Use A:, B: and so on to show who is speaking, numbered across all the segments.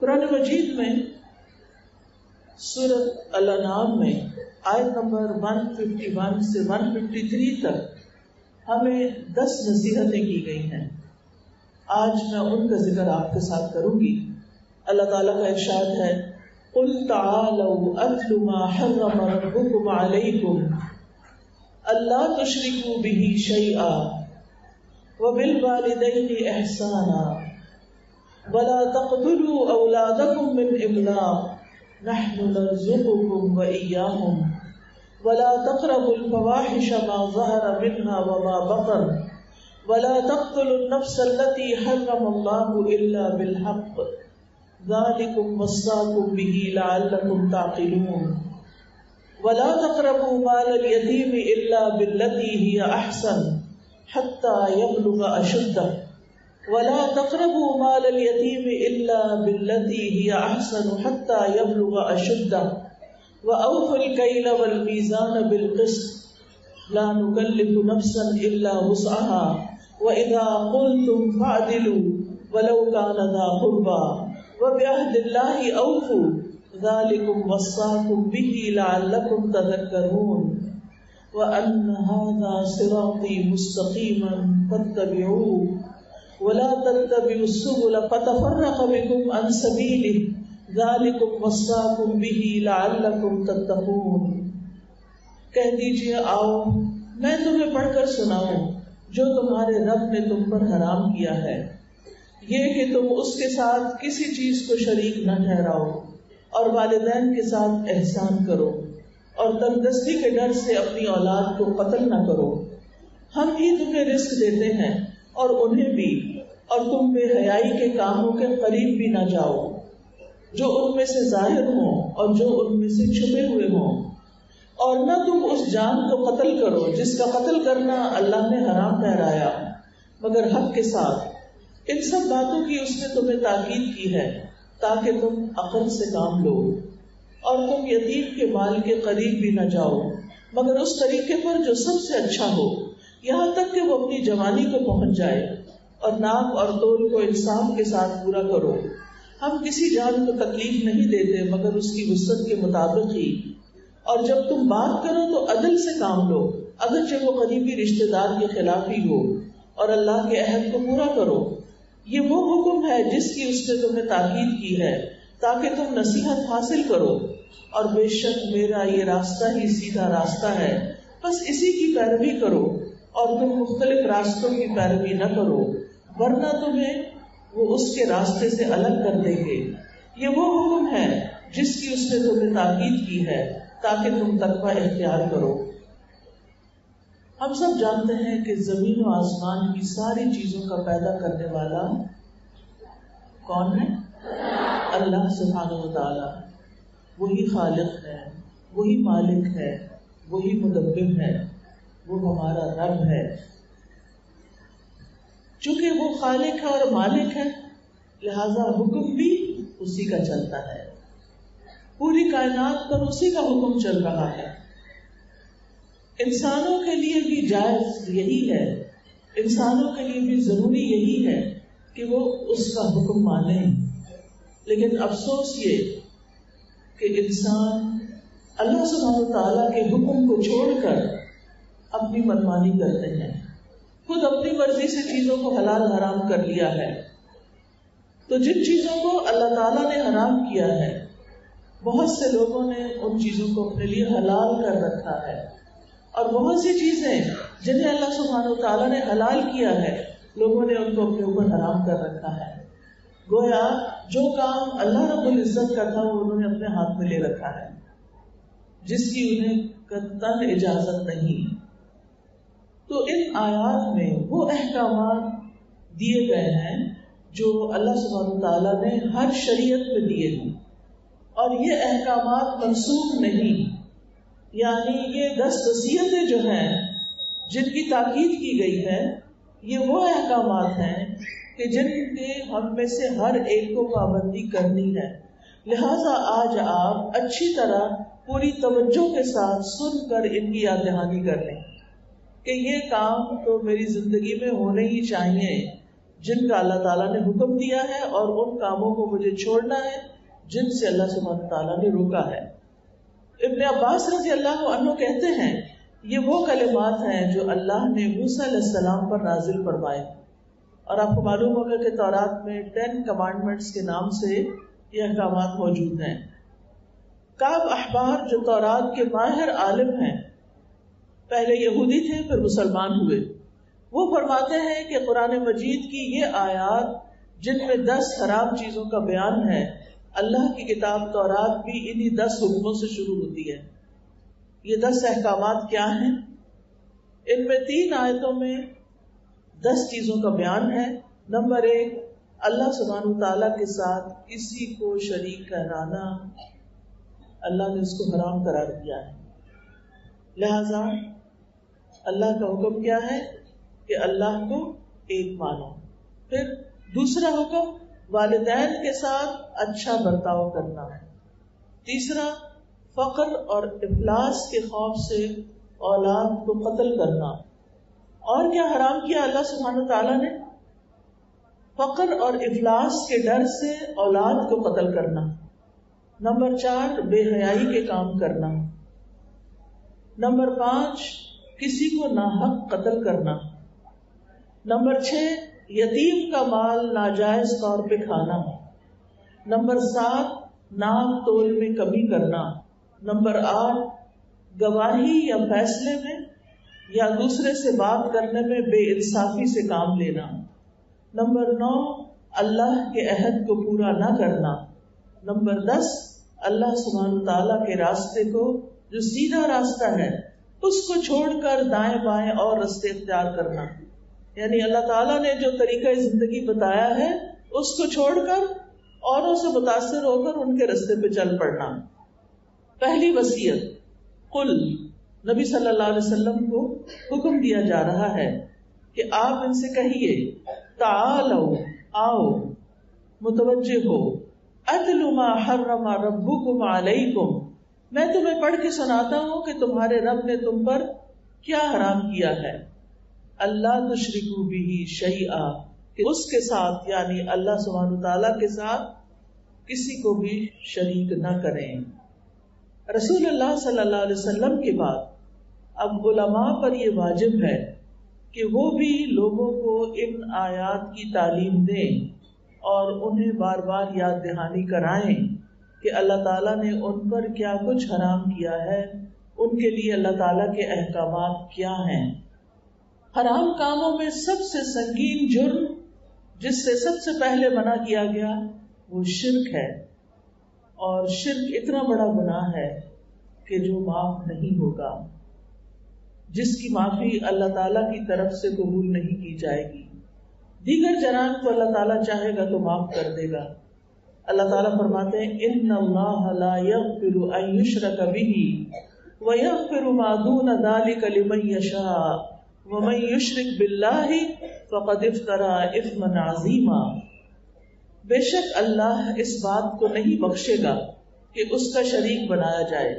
A: قرآن مجید میں سورۃ الانعام میں آیت نمبر 151 سے 153 تک ہمیں 10 نصیحتیں کی گئی ہیں. آج میں ان کا ذکر آپ کے ساتھ کروں گی. اللہ تعالیٰ کا ارشاد ہے قُلْ تَعَالَوْا أَتْلُ مَا حَرَّمَ رَبُّكُمْ عَلَيْكُمْ أَلَّا تُشْرِكُوا بِهِ شَيْئًا وَبِالْوَالِدَيْنِ إِحْسَانًا وَلَا تَقْتُلُوا أَوْلَادَكُمْ مِنْ إِمْلَاقٍ نَحْنُ نَرْزُقُكُمْ وَإِيَّاهُمْ وَلَا تَقْرَبُوا الْفَوَاحِشَ مَا ظَهَرَ مِنْهَا وَمَا بَطَنَ وَلَا تَقْتُلُوا النَّفْسَ الَّتِي حَرَّمَ اللَّهُ إِلَّا بِالْحَقِّ ذَلِكُمْ وَصَّاكُمْ بِهِ لَعَلَّكُمْ تَعْقِلُونَ وَلَا تَقْرَبُوا مَالَ الْيَتِيمِ إِلَّا بِالَّتِي هِيَ أَحْسَنُ حَتَّى يَبْلُغَ أَشُدَّهُ وَلَا تَقْرَبُوا مَالَ الْيَتِيمِ إِلَّا بِالَّتِي هِيَ أَحْسَنُ حَتَّى يَبْلُغَ أَشُدَّهُ وَأَوْفُوا الْكَيْلَ وَالْمِيزَانَ بِالْقِسْطِ لَا نُكَلِّفُ نَفْسًا إِلَّا وُسْعَهَا وَإِذَا قُلْتُمْ فَاعْدِلُوا وَلَوْ كَانَ ذَا قُرْبَى وَبِعَهْدِ اللَّهِ أَوْفُوا ذَلِكُمْ وَصَّاكُمْ بِهِ لَعَلَّكُمْ تَذَكَّرُونَ وَأَنَّ هَذَا صِرَاطِي مُسْتَقِيمًا فَاتَّبِعُوهُ وَلَا تَتَّبِعُوا السُّبُلَ فَتَفَرَّقَ بِكُمْ عَنْ سَبِيلِهِ ذَلِكُمْ وَصَّاكُمْ بِهِ لَعَلَّكُمْ تَتَّقُونَ. کہہ دیجیے آؤ میں تمہیں پڑھ کر سناؤں جو تمہارے رب نے تم پر حرام کیا ہے، یہ کہ تم اس کے ساتھ کسی چیز کو شریک نہ ٹھہراؤ اور والدین کے ساتھ احسان کرو اور تنگدستی کے ڈر سے اپنی اولاد کو قتل نہ کرو. ہم ہی تمہیں رزق دیتے ہیں اور انہیں بھی، اور تم بے حیائی کے کاموں کے قریب بھی نہ جاؤ جو ان میں سے ظاہر ہوں اور جو ان میں سے چھپے ہوئے ہوں، اور نہ تم اس جان کو قتل کرو جس کا قتل کرنا اللہ نے حرام ٹھہرایا مگر حق کے ساتھ. ان سب باتوں کی اس نے تمہیں تاکید کی ہے تاکہ تم عقل سے کام لو، اور تم یتیم کے مال کے قریب بھی نہ جاؤ مگر اس طریقے پر جو سب سے اچھا ہو، یہاں تک کہ وہ اپنی جوانی کو پہنچ جائے، اور ناپ اور تول کو انصاف کے ساتھ پورا کرو. ہم کسی جان کو تکلیف نہیں دیتے مگر اس کی وسعت کے مطابق ہی، اور جب تم بات کرو تو عدل سے کام لو اگرچہ وہ قریبی رشتہ دار کے خلاف ہی ہو، اور اللہ کے عہد کو پورا کرو. یہ وہ حکم ہے جس کی اس نے تمہیں تاکید کی ہے تاکہ تم نصیحت حاصل کرو، اور بے شک میرا یہ راستہ ہی سیدھا راستہ ہے، بس اسی کی پیروی کرو اور تم مختلف راستوں کی پیروی نہ کرو ورنہ تمہیں وہ اس کے راستے سے الگ کر دیں گے. یہ وہ حکم ہے جس کی اس نے تمہیں تاکید کی ہے تاکہ تم تقوی اختیار کرو. ہم سب جانتے ہیں کہ زمین و آسمان کی ساری چیزوں کا پیدا کرنے والا کون ہے؟ اللہ سبحانہ و تعالی. وہی خالق ہے، وہی مالک ہے، وہی مدبر ہے، وہ ہمارا رب ہے. چونکہ وہ خالق ہے اور مالک ہے لہذا حکم بھی اسی کا چلتا ہے، پوری کائنات پر اسی کا حکم چل رہا ہے. انسانوں کے لیے بھی جائز یہی ہے، انسانوں کے لیے بھی ضروری یہی ہے کہ وہ اس کا حکم مانیں. لیکن افسوس یہ کہ انسان اللہ سبحانہ وتعالیٰ کے حکم کو چھوڑ کر اپنی منمانی کرتے ہیں، خود اپنی مرضی سے چیزوں کو حلال حرام کر لیا ہے. تو جن چیزوں کو اللہ تعالیٰ نے حرام کیا ہے بہت سے لوگوں نے ان چیزوں کو اپنے لیے حلال کر رکھا ہے، اور بہت سی چیزیں جنہیں اللہ سبحانہ وتعالیٰ نے حلال کیا ہے لوگوں نے ان کو اپنے اوپر حرام کر رکھا ہے. گویا جو کام اللہ رب العزت کا تھا وہ انہوں نے اپنے ہاتھ میں لے رکھا ہے جس کی انہیں قطعاً اجازت نہیں. تو ان آیات میں وہ احکامات دیے گئے ہیں جو اللہ سبحانہ وتعالیٰ نے ہر شریعت میں دیے ہیں، اور یہ احکامات منسوخ نہیں. یعنی یہ 10 وصیتیں جو ہیں جن کی تاکید کی گئی ہے یہ وہ احکامات ہیں کہ جن کے ہم میں سے ہر ایک کو پابندی کرنی ہے. لہذا آج آپ اچھی طرح پوری توجہ کے ساتھ سن کر ان کی یاد دہانی کر لیں کہ یہ کام تو میری زندگی میں ہونے ہی چاہیے، جن کا اللہ تعالیٰ نے حکم دیا ہے اور ان کاموں کو مجھے چھوڑنا ہے جن سے اللہ سبحانہ وتعالیٰ نے روکا ہے۔ ابن عباس رضی اللہ عنہ کہتے ہیں یہ وہ کلمات ہیں جو اللہ نے موسیٰ علیہ السلام پر نازل فرمائے، اور آپ کو معلوم ہوگا کہ تورات میں 10 کمانڈمنٹس کے نام سے یہ احکامات موجود ہیں۔ کعب احبار جو تورات کے ماہر عالم ہیں، پہلے یہودی تھے پھر مسلمان ہوئے، وہ فرماتے ہیں کہ قرآن مجید کی یہ آیات جن میں 10 حرام چیزوں کا بیان ہے، اللہ کی کتاب تورات بھی انہی 10 حکموں سے شروع ہوتی ہے۔ یہ 10 احکامات کیا ہیں؟ ان میں 3 آیتوں میں 10 چیزوں کا بیان ہے۔ نمبر 1، اللہ سبحانہ وتعالیٰ کے ساتھ کسی کو شریک ٹھہرانا اللہ نے اس کو حرام قرار دیا ہے، لہذا اللہ کا حکم کیا ہے کہ اللہ کو ایک مانو۔ پھر دوسرا حکم والدین کے ساتھ اچھا برتاؤ کرنا۔ تیسرا فقر اور افلاس کے خوف سے اولاد کو قتل کرنا۔ اور کیا حرام کیا اللہ سبحانہ وتعالیٰ نے؟ فقر اور افلاس کے ڈر سے اولاد کو قتل کرنا۔ نمبر 4، بے حیائی کے کام کرنا۔ نمبر 5، کسی کو ناحق قتل کرنا۔ نمبر 6، یتیم کا مال ناجائز طور پہ کھانا۔ نمبر 7، ناپ تول میں کمی کرنا۔ نمبر 8، گواہی یا فیصلے میں یا دوسرے سے بات کرنے میں بے انصافی سے کام لینا۔ نمبر 9، اللہ کے عہد کو پورا نہ کرنا۔ نمبر 10، اللہ سبحانہ تعالیٰ کے راستے کو جو سیدھا راستہ ہے اس کو چھوڑ کر دائیں بائیں اور راستے اختیار کرنا، یعنی اللہ تعالیٰ نے جو طریقہ زندگی بتایا ہے اس کو چھوڑ کر اوروں سے متاثر ہو کر ان کے راستے پہ چل پڑنا۔ پہلی وصیت، قل، نبی صلی اللہ علیہ وسلم کو حکم دیا جا رہا ہے کہ آپ ان سے کہیے تعالوا، آؤ، متوجہ ہو، اتل ما حرم ربکم علیکم، میں تمہیں پڑھ کے سناتا ہوں کہ تمہارے رب نے تم پر کیا حرام کیا ہے۔ اللہ تشرکوا بہ شیئا، کہ اس کے ساتھ یعنی اللہ سبحانہ تعالیٰ کے ساتھ کسی کو بھی شریک نہ کریں۔ رسول اللہ صلی اللہ علیہ وسلم کے بعد اب علماء پر یہ واجب ہے کہ وہ بھی لوگوں کو ان آیات کی تعلیم دیں اور انہیں بار بار یاد دہانی کرائیں کہ اللہ تعالیٰ نے ان پر کیا کچھ حرام کیا ہے، ان کے لیے اللہ تعالیٰ کے احکامات کیا ہیں۔ حرام کاموں میں سب سے سنگین جرم جس سے سب سے پہلے منع کیا گیا وہ شرک ہے، اور شرک اتنا بڑا گناہ ہے کہ جو معاف نہیں ہوگا، جس کی معافی اللہ تعالیٰ کی طرف سے قبول نہیں کی جائے گی۔ دیگر جرائم کو اللہ تعالیٰ چاہے گا تو معاف کر دے گا۔ اللہ تعالیٰ فرماتے ہیں ان اللہ لا یغفر ان یشرک بہ ویغفر ما دون ذلک لمن یشاء ومن یشرک باللہ فقد افتری اثما عظیما، بے شک اللہ اس بات کو نہیں بخشے گا کہ اس کا شریک بنایا جائے،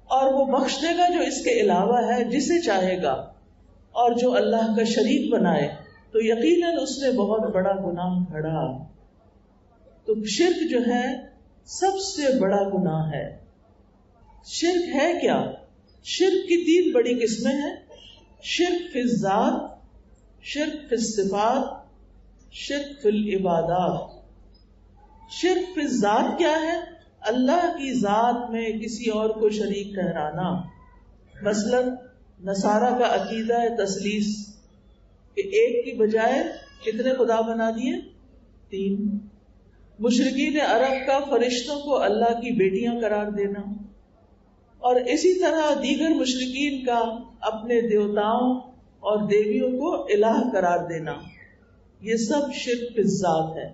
A: اور وہ بخش دے گا جو اس کے علاوہ ہے جسے چاہے گا، اور جو اللہ کا شریک بنائے تو یقیناً اس نے بہت بڑا گناہ گھڑا۔ تو شرک جو ہے سب سے بڑا گناہ ہے۔ شرک ہے کیا؟ شرک کی 3 بڑی قسمیں ہیں، شرک فی الذات، شرک فی الصفات، شرک فی العبادات۔ شرک فی الذات کیا ہے؟ اللہ کی ذات میں کسی اور کو شریک ٹھہرانا۔ مثلا نصارہ کا عقیدہ ہے تثلیث، کہ ایک کی بجائے کتنے خدا بنا دیے؟ 3۔ مشرکین عرب کا فرشتوں کو اللہ کی بیٹیاں قرار دینا، اور اسی طرح دیگر مشرکین کا اپنے دیوتاؤں اور دیویوں کو الہ قرار دینا، یہ سب شرک فی الذات ہے۔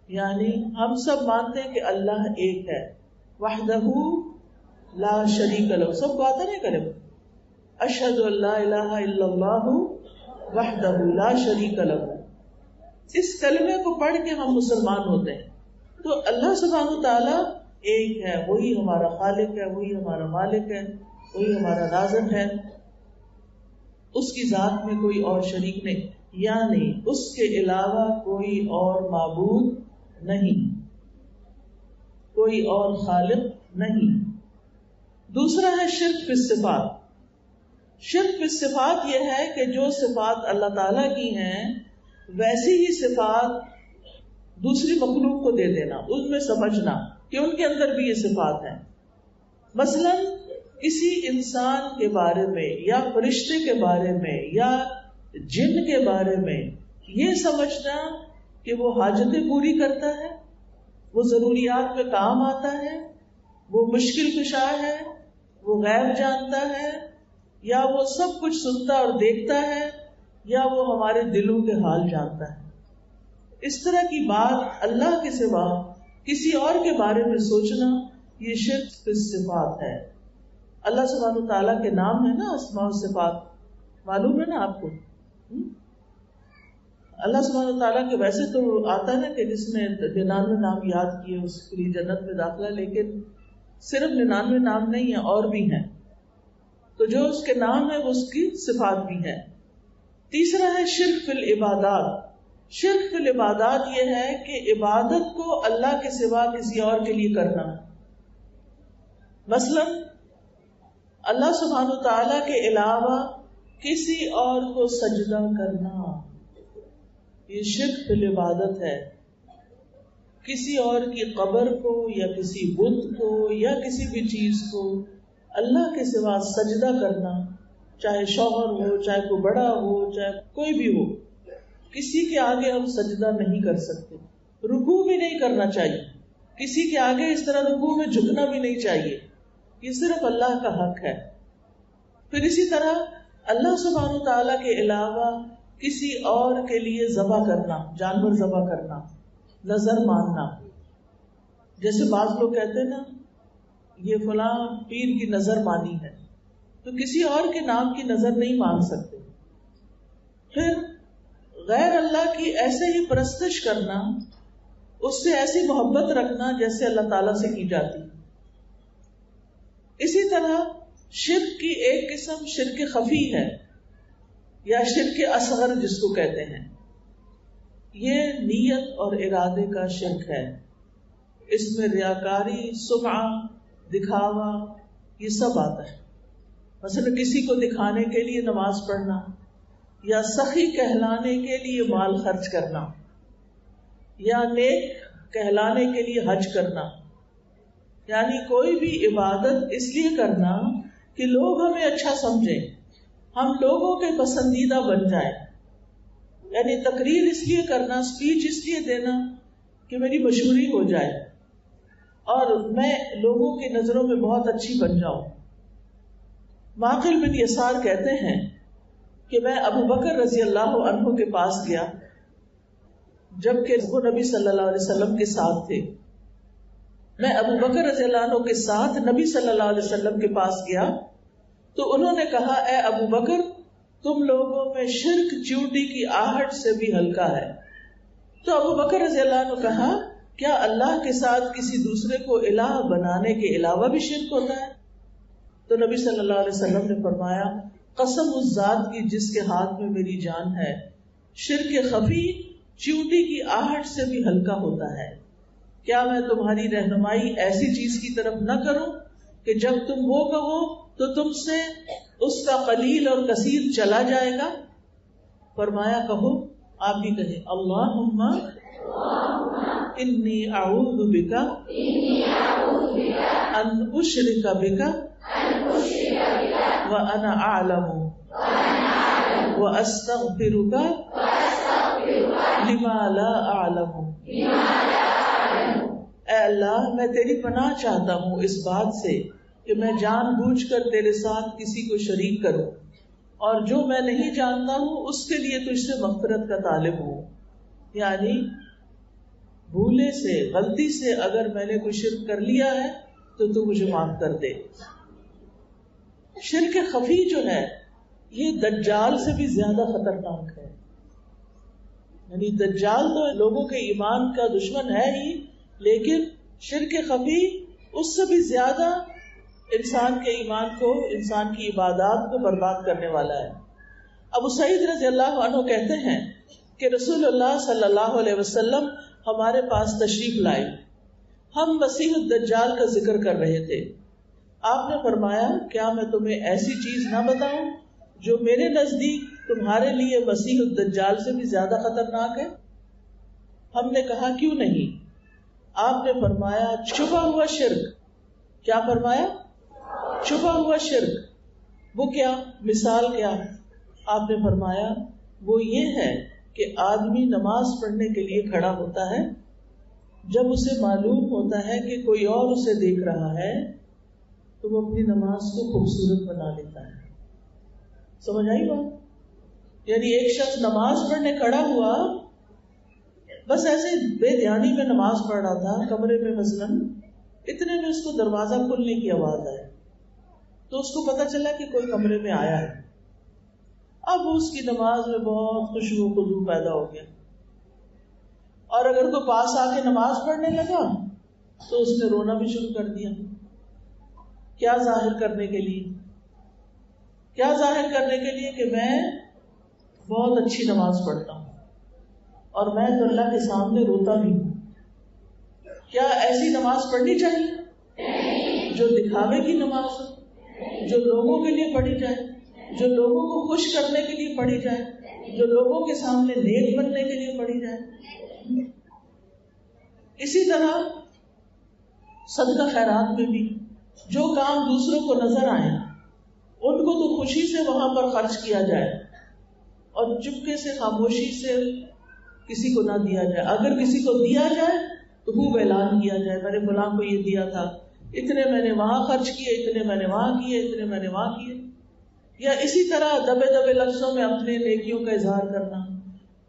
A: یعنی ہم سب مانتے ہیں کہ اللہ ایک ہے، وحدہ لا شریک لہ، سب کو آتا نہیں کرے، اشہد ان لا الہ الا اللہ وحدہ لا شریک لہ، اس کلمے کو پڑھ کے ہم مسلمان ہوتے ہیں۔ تو اللہ سبحانہ تعالیٰ ایک ہے، وہی ہمارا خالق ہے، وہی ہمارا مالک ہے، وہی ہمارا رازق ہے، اس کی ذات میں کوئی اور شریک نہیں۔ یعنی اس کے علاوہ کوئی اور معبود نہیں، کوئی اور خالق نہیں۔ دوسرا ہے شرک فی الصفات۔ شرک فی الصفات یہ ہے کہ جو صفات اللہ تعالیٰ کی ہیں ویسی ہی صفات دوسری مخلوق کو دے دینا، ان میں سمجھنا کہ ان کے اندر بھی یہ صفات ہیں۔ مثلا کسی انسان کے بارے میں یا فرشتے کے بارے میں یا جن کے بارے میں یہ سمجھنا کہ وہ حاجتیں پوری کرتا ہے، وہ ضروریات میں کام آتا ہے، وہ مشکل کشا ہے، وہ غیب جانتا ہے، یا وہ سب کچھ سنتا اور دیکھتا ہے، یا وہ ہمارے دلوں کے حال جانتا ہے۔ اس طرح کی بات اللہ کے سوا کسی اور کے بارے میں سوچنا یہ شرک فی الصفات ہے۔ اللہ سبحانہ وتعالیٰ کے نام ہے نا اسماء و صفات، معلوم ہے نا آپ کو؟ اللہ سبحانہ وتعالیٰ کے ویسے تو آتا ہے نا کہ جس نے 99 نام یاد کیے اس کے لیے جنت میں داخلہ، لیکن صرف 99 نام نہیں ہیں، اور بھی ہیں، تو جو اس کے نام ہے وہ اس کی صفات بھی ہیں۔ تیسرا ہے شرک فی العبادات۔ شرک فی العبادات یہ ہے کہ عبادت کو اللہ کے سوا کسی اور کے لیے کرنا۔ مثلا اللہ سبحانہ وتعالیٰ کے علاوہ کسی اور کو سجدہ کرنا، یہ شرک فی العبادت ہے۔ کسی اور کی قبر کو یا کسی بت کو یا کسی بھی چیز کو اللہ کے سوا سجدہ کرنا، چاہے شوہر ہو، چاہے کوئی بڑا ہو، چاہے کوئی بھی ہو، کسی کے آگے ہم سجدہ نہیں کر سکتے، رکوع بھی نہیں کرنا چاہیے، کسی کے آگے اس طرح رکوع میں جھکنا بھی نہیں چاہیے، یہ صرف اللہ کا حق ہے۔ پھر اسی طرح اللہ سبحانہ وتعالیٰ کے علاوہ کسی اور کے لیے ذبح کرنا، جانور ذبح کرنا، نظر ماننا، جیسے بعض لوگ کہتے ہیں نا یہ فلاں پیر کی نظر مانی ہے، تو کسی اور کے نام کی نظر نہیں مان سکتے۔ پھر غیر اللہ کی ایسے ہی پرستش کرنا، اس سے ایسی محبت رکھنا جیسے اللہ تعالیٰ سے کی جاتی۔ اسی طرح شرک کی ایک قسم شرک خفی ہے یا شرک اصغر جس کو کہتے ہیں، یہ نیت اور ارادے کا شرک ہے۔ اس میں ریاکاری، سمعہ، دکھاوا، یہ سب آتا ہے۔ مثلا کسی کو دکھانے کے لیے نماز پڑھنا یا سخی کہلانے کے لیے مال خرچ کرنا یا نیک کہلانے کے لیے حج کرنا، یعنی کوئی بھی عبادت اس لیے کرنا کہ لوگ ہمیں اچھا سمجھیں، ہم لوگوں کے پسندیدہ بن جائیں، یعنی تقریر اس لیے کرنا، اسپیچ اس لیے دینا کہ میری مشہوری ہو جائے اور میں لوگوں کی نظروں میں بہت اچھی بن جاؤں۔ معقل بن یسار کہتے ہیں کہ میں ابو بکر رضی اللہ عنہ کے پاس گیا جبکہ وہ نبی صلی اللہ علیہ وسلم کے ساتھ تھے۔ میں ابو بکر رضی اللہ عنہ کے ساتھ نبی صلی اللہ علیہ وسلم کے پاس گیا تو انہوں نے کہا، اے ابو بکر، تم لوگوں میں شرک چیونٹی کی آہٹ سے بھی ہلکا ہے۔ تو ابو بکر رضی اللہ عنہ کہا، کیا اللہ کے ساتھ کسی دوسرے کو الہ بنانے کے علاوہ بھی شرک ہوتا ہے؟ تو نبی صلی اللہ علیہ وسلم نے فرمایا، قسم اس ذات کی جس کے ہاتھ میں میری جان ہے، شرک خفی چیونٹی کی آہٹ سے بھی ہلکا ہوتا ہے۔ کیا میں تمہاری رہنمائی ایسی چیز کی طرف نہ کروں کہ جب تم وہ کہو تو تم سے اس کا قلیل اور کثیر چلا جائے گا؟ فرمایا، کہو۔ آپ بھی کہیں، اللہم انی اعوذ بک ان اشرک بک وانا اعلم واستغفرک لما لا اعلم۔ اے اللہ، میں تیری پناہ چاہتا ہوں اس بات سے کہ میں جان بوجھ کر تیرے ساتھ کسی کو شریک کروں، اور جو میں نہیں جانتا ہوں اس کے لیے تجھ سے مغفرت کا طالب ہوں۔ یعنی بھولے سے، غلطی سے اگر میں نے کوئی شرک کر لیا ہے تو تو مجھے معاف کر دے۔ شرک خفی جو ہے یہ دجال سے بھی زیادہ خطرناک ہے۔ یعنی دجال تو لوگوں کے ایمان کا دشمن ہے ہی، لیکن شرک خفی اس سے بھی زیادہ انسان کے ایمان کو، انسان کی عبادات کو برباد کرنے والا ہے۔ ابو سعید رضی اللہ عنہ کہتے ہیں کہ رسول اللہ صلی اللہ علیہ وسلم ہمارے پاس تشریف لائے، ہم مسیح الدجال کا ذکر کر رہے تھے، آپ نے فرمایا کیا میں تمہیں ایسی چیز نہ بتاؤں جو میرے نزدیک تمہارے لیے مسیح الدجال سے بھی زیادہ خطرناک ہے؟ ہم نے کہا کیوں نہیں؟ آپ نے فرمایا چھپا ہوا شرک۔ کیا فرمایا؟ چھپا ہوا شرک۔ وہ کیا؟ مثال کیا؟ آپ نے فرمایا وہ یہ ہے کہ آدمی نماز پڑھنے کے لیے کھڑا ہوتا ہے، جب اسے معلوم ہوتا ہے کہ کوئی اور اسے دیکھ رہا ہے تو وہ اپنی نماز کو خوبصورت بنا لیتا ہے۔ سمجھ آئی بات؟ یعنی ایک شخص نماز پڑھنے کھڑا ہوا، بس ایسے بے دھیانی میں نماز پڑھ رہا تھا کمرے میں مثلاً، اتنے میں اس کو دروازہ کھلنے کی آواز آئی تو اس کو پتا چلا کہ کوئی کمرے میں آیا ہے۔ اب اس کی نماز میں بہت خوشبو خضو پیدا ہو گیا، اور اگر کوئی پاس آ کے نماز پڑھنے لگا تو اس نے رونا بھی شروع کر دیا۔ کیا ظاہر کرنے کے لیے؟ کیا ظاہر کرنے کے لیے کہ میں بہت اچھی نماز پڑھتا ہوں اور میں تو اللہ کے سامنے روتا بھی ہوں۔ کیا ایسی نماز پڑھنی چاہیے جو دکھاوے کی نماز ہو، جو لوگوں کے لیے پڑھی جائے، جو لوگوں کو خوش کرنے کے لیے پڑھی جائے، جو لوگوں کے سامنے نیک بننے کے لیے پڑھی جائے؟ اسی طرح صدقہ خیرات میں بھی جو کام دوسروں کو نظر آئے ان کو تو خوشی سے وہاں پر خرچ کیا جائے اور چپکے سے خاموشی سے کسی کو نہ دیا جائے۔ اگر کسی کو دیا جائے تو خوب اعلان کیا جائے میں نے فلاں کو یہ دیا تھا، اتنے میں نے وہاں خرچ کیے، اتنے میں نے وہاں کیے، اتنے میں نے وہاں کیے۔ یا اسی طرح دبے دبے لفظوں میں اپنے نیکیوں کا اظہار کرنا۔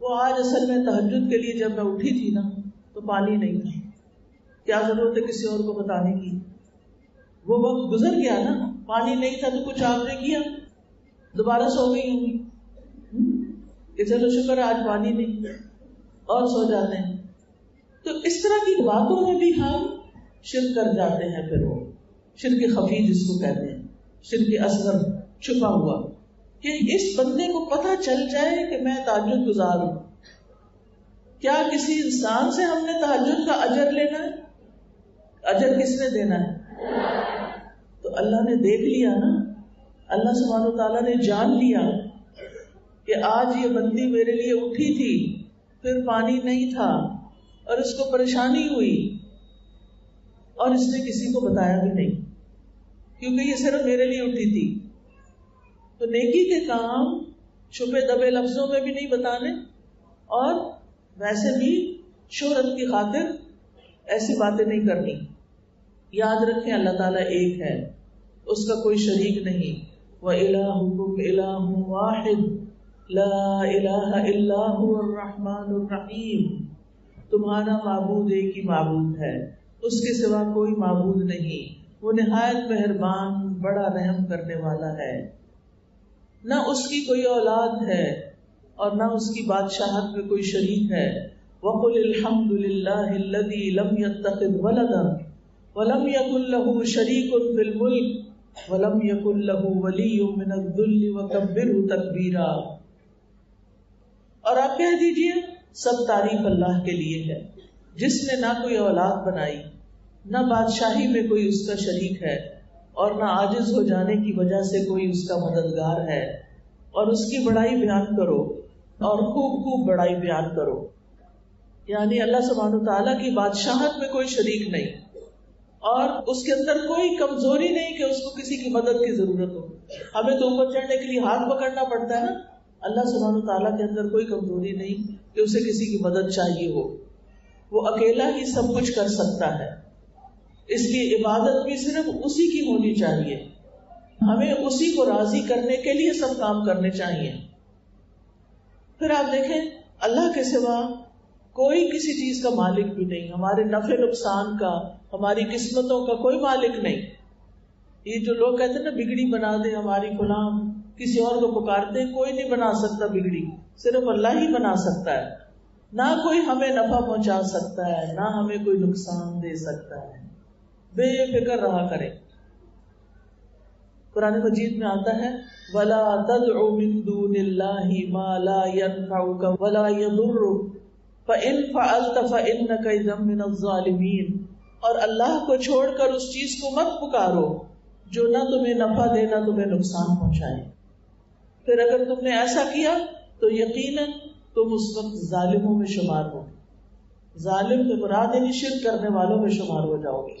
A: وہ آج اصل میں تہجد کے لیے جب میں اٹھی تھی نا تو پانی نہیں تھا، کیا ضرورت ہے کسی اور کو بتانے کی؟ وہ وقت گزر گیا نا، پانی نہیں تھا تو کچھ آپ نے کیا، دوبارہ سو گئی ہوں گی کہ چلو شکر آج پانی نہیں، اور سو جاتے ہیں۔ تو اس طرح کی باتوں میں بھی ہم شرک کر جاتے ہیں۔ پھر وہ شرک خفی جس کو کہتے ہیں، شرک اصغر چھپا ہوا، کہ اس بندے کو پتہ چل جائے کہ میں تہجد گزار ہوں۔ کیا کسی انسان سے ہم نے تہجد کا اجر لینا ہے؟ اجر کس نے دینا ہے؟ تو اللہ نے دیکھ لیا نا، اللہ سبحانہ وتعالیٰ نے جان لیا کہ آج یہ بندی میرے لیے اٹھی تھی، پھر پانی نہیں تھا اور اس کو پریشانی ہوئی اور اس نے کسی کو بتایا بھی نہیں کیونکہ یہ صرف میرے لیے اٹھی تھی۔ تو نیکی کے کام چھپے دبے لفظوں میں بھی نہیں بتانے، اور ویسے بھی شہرت کی خاطر ایسی باتیں نہیں کرنی۔ یاد رکھیں اللہ تعالیٰ ایک ہے، اس کا کوئی شریک نہیں۔ وَإِلَٰهُكُمْ إِلَٰهٌ وَاحِدٌ لَا إِلَٰهَ إِلَّا هُوَ الرَّحْمَٰنُ الرَّحِيمُ۔ تمہارا معبود ایک ہی معبود ہے، اس کے سوا کوئی معبود نہیں، وہ نہایت مہربان بڑا رحم کرنے والا ہے۔ نہ اس کی کوئی اولاد ہے اور نہ اس کی بادشاہت میں کوئی شریک ہے۔ وَقُلِ الْحَمْدُ لِلَّهِ الَّذِي لَمْ يَتَّخِذْ وَلَدًا وَلَمْ يَكُنْ لَهُ شَرِيكٌ فِي الْمُلْكِ وَلَمْ يَكُنْ لَهُ وَلِيٌّ مِّنَ الذُّلِّ وَكَبِّرْهُ تَكْبِيرًا۔ اور آپ کہہ دیجئے سب تعریف اللہ کے لیے ہے، جس نے نہ کوئی اولاد بنائی، نہ بادشاہی میں کوئی اس کا شریک ہے، اور نہ عاجز ہو جانے کی وجہ سے کوئی اس کا مددگار ہے۔ اور اس کی بڑائی بیان کرو اور خوب خوب بڑائی بیان کرو۔ یعنی اللہ سبحانہ وتعالیٰ کی بادشاہت میں کوئی شریک نہیں، اور اس کے اندر کوئی کمزوری نہیں کہ اس کو کسی کی مدد کی ضرورت ہو۔ ہمیں تو اوپر چڑھنے کے لیے ہاتھ پکڑنا پڑتا ہے نا، اللہ سبحانہ وتعالیٰ کے اندر کوئی کمزوری نہیں کہ اسے کسی کی مدد چاہیے ہو، وہ اکیلا ہی سب کچھ کر سکتا ہے۔ اس لیے عبادت بھی صرف اسی کی ہونی چاہیے، ہمیں اسی کو راضی کرنے کے لیے سب کام کرنے چاہیے۔ پھر آپ دیکھیں اللہ کے سوا کوئی کسی چیز کا مالک بھی نہیں، ہمارے نفع نقصان کا، ہماری قسمتوں کا کوئی مالک نہیں۔ یہ جو لوگ کہتے ہیں نا بگڑی بنا دے ہماری فلاں، کسی اور کو پکارتے ہیں، کوئی نہیں بنا سکتا بگڑی، صرف اللہ ہی بنا سکتا ہے۔ نہ کوئی ہمیں نفع پہنچا سکتا ہے، نہ ہمیں کوئی نقصان دے سکتا ہے۔ بے فکر رہا کریں۔ قرآن مجید میں آتا ہے وَلَا تَدْعُ مِن دُونِ اللَّهِ مَا لَا يَنفَعُكَ وَلَا يَضُرُّكَ فَإِن فَعَلْتَ فَإِنَّكَ إِذًا مِنَ الظَّالِمِينَ، اور اللہ کو چھوڑ کر اس چیز کو مت پکارو جو نہ تمہیں نفع دے نہ تمہیں نقصان پہنچائے، پھر اگر تم نے ایسا کیا تو یقیناً تم اس وقت ظالموں میں شمار ہو، ظالم کے مراد یعنی شرک کرنے والوں میں شمار ہو جاؤ گے۔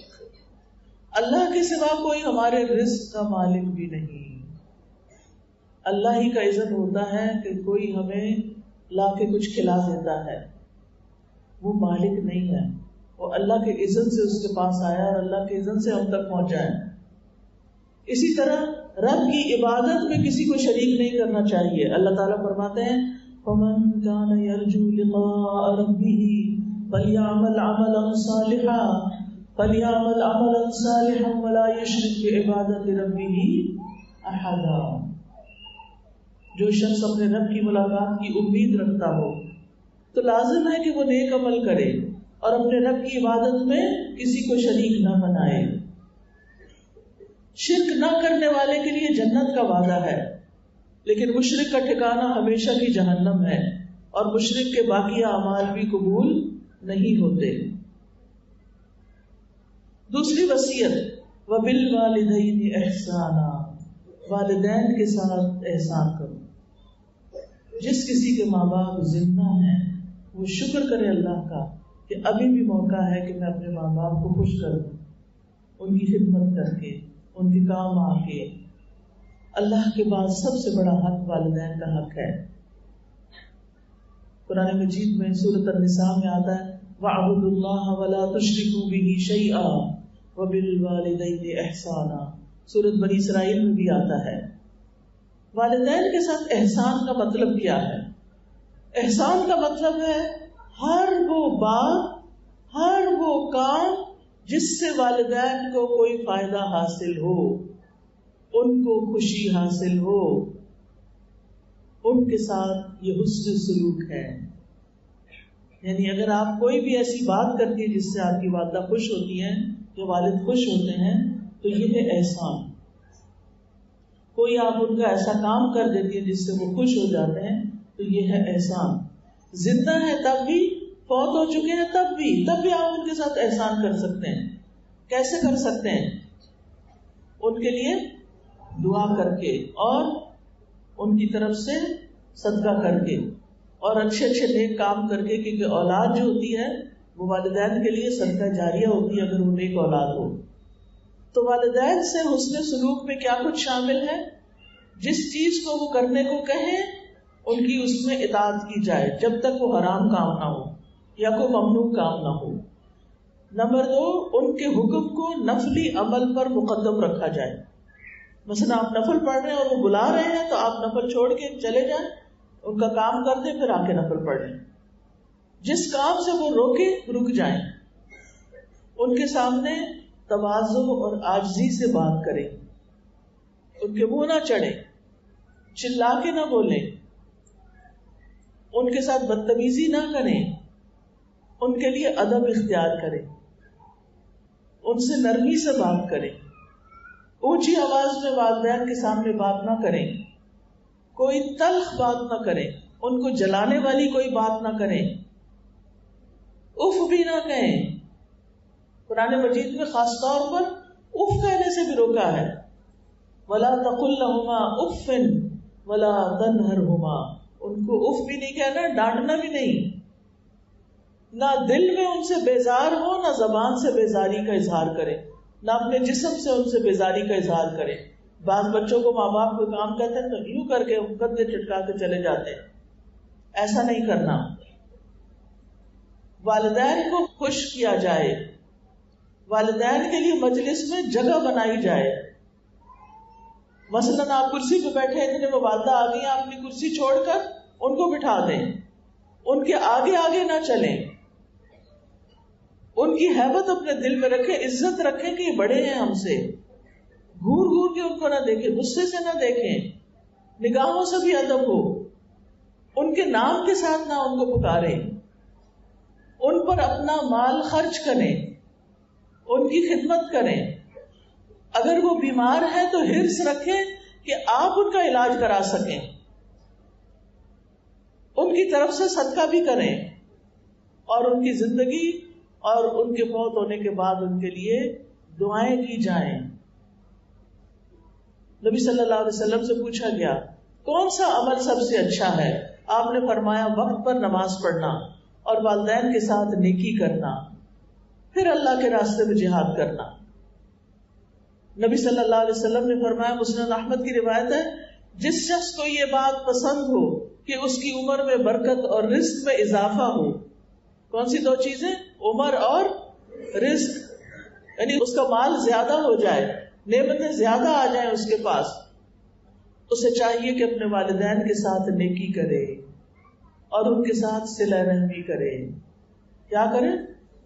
A: اللہ کے سوا کوئی ہمارے رزق کا مالک بھی نہیں، اللہ ہی کا اذن ہوتا ہے کہ کوئی ہمیں لا کے کچھ کھلا دیتا ہے، وہ مالک نہیں ہے، وہ اللہ کے اذن سے اس کے پاس آیا اور اللہ کے اذن سے ہم تک پہنچا ہے۔ اسی طرح رب کی عبادت میں کسی کو شریک نہیں کرنا چاہیے۔ اللہ تعالیٰ فرماتے ہیں فَمَن كَانَ يَرْجُو لِقَاءَ رَبِّهِ فَلْيَعْمَلْ عَمَلًا صَالِحًا وَلَا يُشْرِكْ بِعِبَادَةِ رَبِّهِ أَحَدًا۔ جو شخص اپنے رب کی ملاقات کی امید رکھتا ہو تو لازم ہے کہ وہ نیک عمل کرے اور اپنے رب کی عبادت میں کسی کو شریک نہ بنائے۔ شرک نہ کرنے والے کے لیے جنت کا وعدہ ہے، لیکن مشرک کا ٹھکانہ ہمیشہ کی جہنم ہے، اور مشرک کے باقی اعمال بھی قبول نہیں ہوتے۔ دوسری وصیت وَبِالْوَالِدَيْنِ إِحْسَانًا، والدین کے ساتھ احسان کرو۔ جس کسی کے ماں باپ زندہ ہیں وہ شکر کرے اللہ کا کہ ابھی بھی موقع ہے کہ میں اپنے ماں باپ کو خوش کر دوں، ان کی خدمت کر کے، ان کے کام آ کے۔ اللہ کے بعد سب سے بڑا حق والدین کا حق ہے۔ قرآن مجید میں سورۃ النساء میں آتا ہے وَاعْبُدُوا اللَّهَ وَلَا تُشْرِكُوا بِهِ شَيْئًا وَبِالْوَالِدَيْنِ إِحْسَانًا۔ سورۃ بنی اسرائیل میں بھی آتا ہے۔ والدین کے ساتھ احسان کا مطلب کیا ہے؟ احسان کا مطلب ہے ہر وہ بات، ہر وہ کام جس سے والدین کو کوئی فائدہ حاصل ہو، ان کو خوشی حاصل ہو، ان کے ساتھ یہ حسن سلوک ہے۔ یعنی اگر آپ کوئی بھی ایسی بات کرتی ہے جس سے آپ کی والدہ خوش ہوتی ہیں، جو والد خوش ہوتے ہیں، تو یہ ہے احسان۔ کوئی آپ ان کا ایسا کام کر دیتی ہے جس سے وہ خوش ہو جاتے ہیں، تو یہ ہے احسان۔ زندہ ہے تب بھی، فوت ہو چکے ہیں تب بھی آپ ان کے ساتھ احسان کر سکتے ہیں۔ کیسے کر سکتے ہیں؟ ان کے لیے دعا کر کے اور ان کی طرف سے صدقہ کر کے اور اچھے اچھے نیک کام کر کے، کیونکہ اولاد جو ہوتی ہے وہ والدین کے لیے صدقہ جاریہ ہوتی ہے اگر وہ نیک اولاد ہو۔ تو والدین سے حسن سلوک میں کیا کچھ شامل ہے؟ جس چیز کو وہ کرنے کو کہیں ان کی اس میں اطاعت کی جائے جب تک وہ حرام کام نہ ہو یا کوئی ممنوع کام نہ ہو۔ نمبر 2، ان کے حکم کو نفلی عمل پر مقدم رکھا جائے۔ مثلا آپ نفل پڑھ رہے ہیں اور وہ بلا رہے ہیں تو آپ نفل چھوڑ کے چلے جائیں، ان کا کام کر دیں، پھر آ کے نفل پڑھ لیں۔ جس کام سے وہ روکے رک جائیں۔ ان کے سامنے تواضع اور عاجزی سے بات کریں، ان کے منہ نہ چڑھیں، چلا کے نہ بولیں، ان کے ساتھ بدتمیزی نہ کریں، ان کے لیے ادب اختیار کریں، ان سے نرمی سے بات کریں، اونچی آواز میں والدین کے سامنے بات نہ کریں، کوئی تلخ بات نہ کریں، ان کو جلانے والی کوئی بات نہ کریں، اف بھی نہ کہیں۔ قرآن مجید میں خاص طور پر اف کہنے سے بھی روکا ہے، وَلَا تَقُلْ لَهُمَا أُفٍّ وَلَا تَنْهَرْهُمَا۔ ان کو اف بھی نہیں کہنا، ڈانٹنا بھی نہیں، نہ دل میں ان سے بیزار ہو، نہ زبان سے بیزاری کا اظہار کرے، نہ اپنے جسم سے ان سے بیزاری کا اظہار کرے۔ بعض بچوں کو ماں باپ کوئی کام کہتے ہیں تو یوں کر کے کندھے چٹکا کے چلے جاتے ہیں، ایسا نہیں کرنا۔ والدین کو خوش کیا جائے، والدین کے لیے مجلس میں جگہ بنائی جائے۔ مثلاً آپ کرسی پہ بیٹھے، اتنے میں والدہ آ گئی، آپ اپنی کرسی چھوڑ کر ان کو بٹھا دیں، ان کے آگے آگے نہ چلیں، ان کی ہیبت اپنے دل میں رکھیں، عزت رکھیں کہ یہ بڑے ہیں ہم سے، گھور گھور کے ان کو نہ دیکھیں، غصے سے نہ دیکھیں، نگاہوں سے بھی ادب ہو، ان کے نام کے ساتھ نہ ان کو پکاریں، ان پر اپنا مال خرچ کریں، ان کی خدمت کریں، اگر وہ بیمار ہے تو حرص رکھیں کہ آپ ان کا علاج کرا سکیں، ان کی طرف سے صدقہ بھی کریں، اور ان کی زندگی اور ان کے فوت ہونے کے بعد ان کے لیے دعائیں کی جائیں۔ نبی صلی اللہ علیہ وسلم سے پوچھا گیا کون سا عمل سب سے اچھا ہے؟ آپ نے فرمایا وقت پر نماز پڑھنا اور والدین کے ساتھ نیکی کرنا، پھر اللہ کے راستے میں جہاد کرنا۔ نبی صلی اللہ علیہ وسلم نے فرمایا، مسند احمد کی روایت ہے، جس شخص کو یہ بات پسند ہو کہ اس کی عمر میں برکت اور رزق میں اضافہ ہو، کون سی دو چیزیں؟ عمر اور رزق، یعنی اس کا مال زیادہ ہو جائے، نعمتیں زیادہ آ جائیں اس کے پاس، اسے چاہیے کہ اپنے والدین کے ساتھ نیکی کرے اور ان کے ساتھ صلہ رحمی کرے۔ کیا کرے؟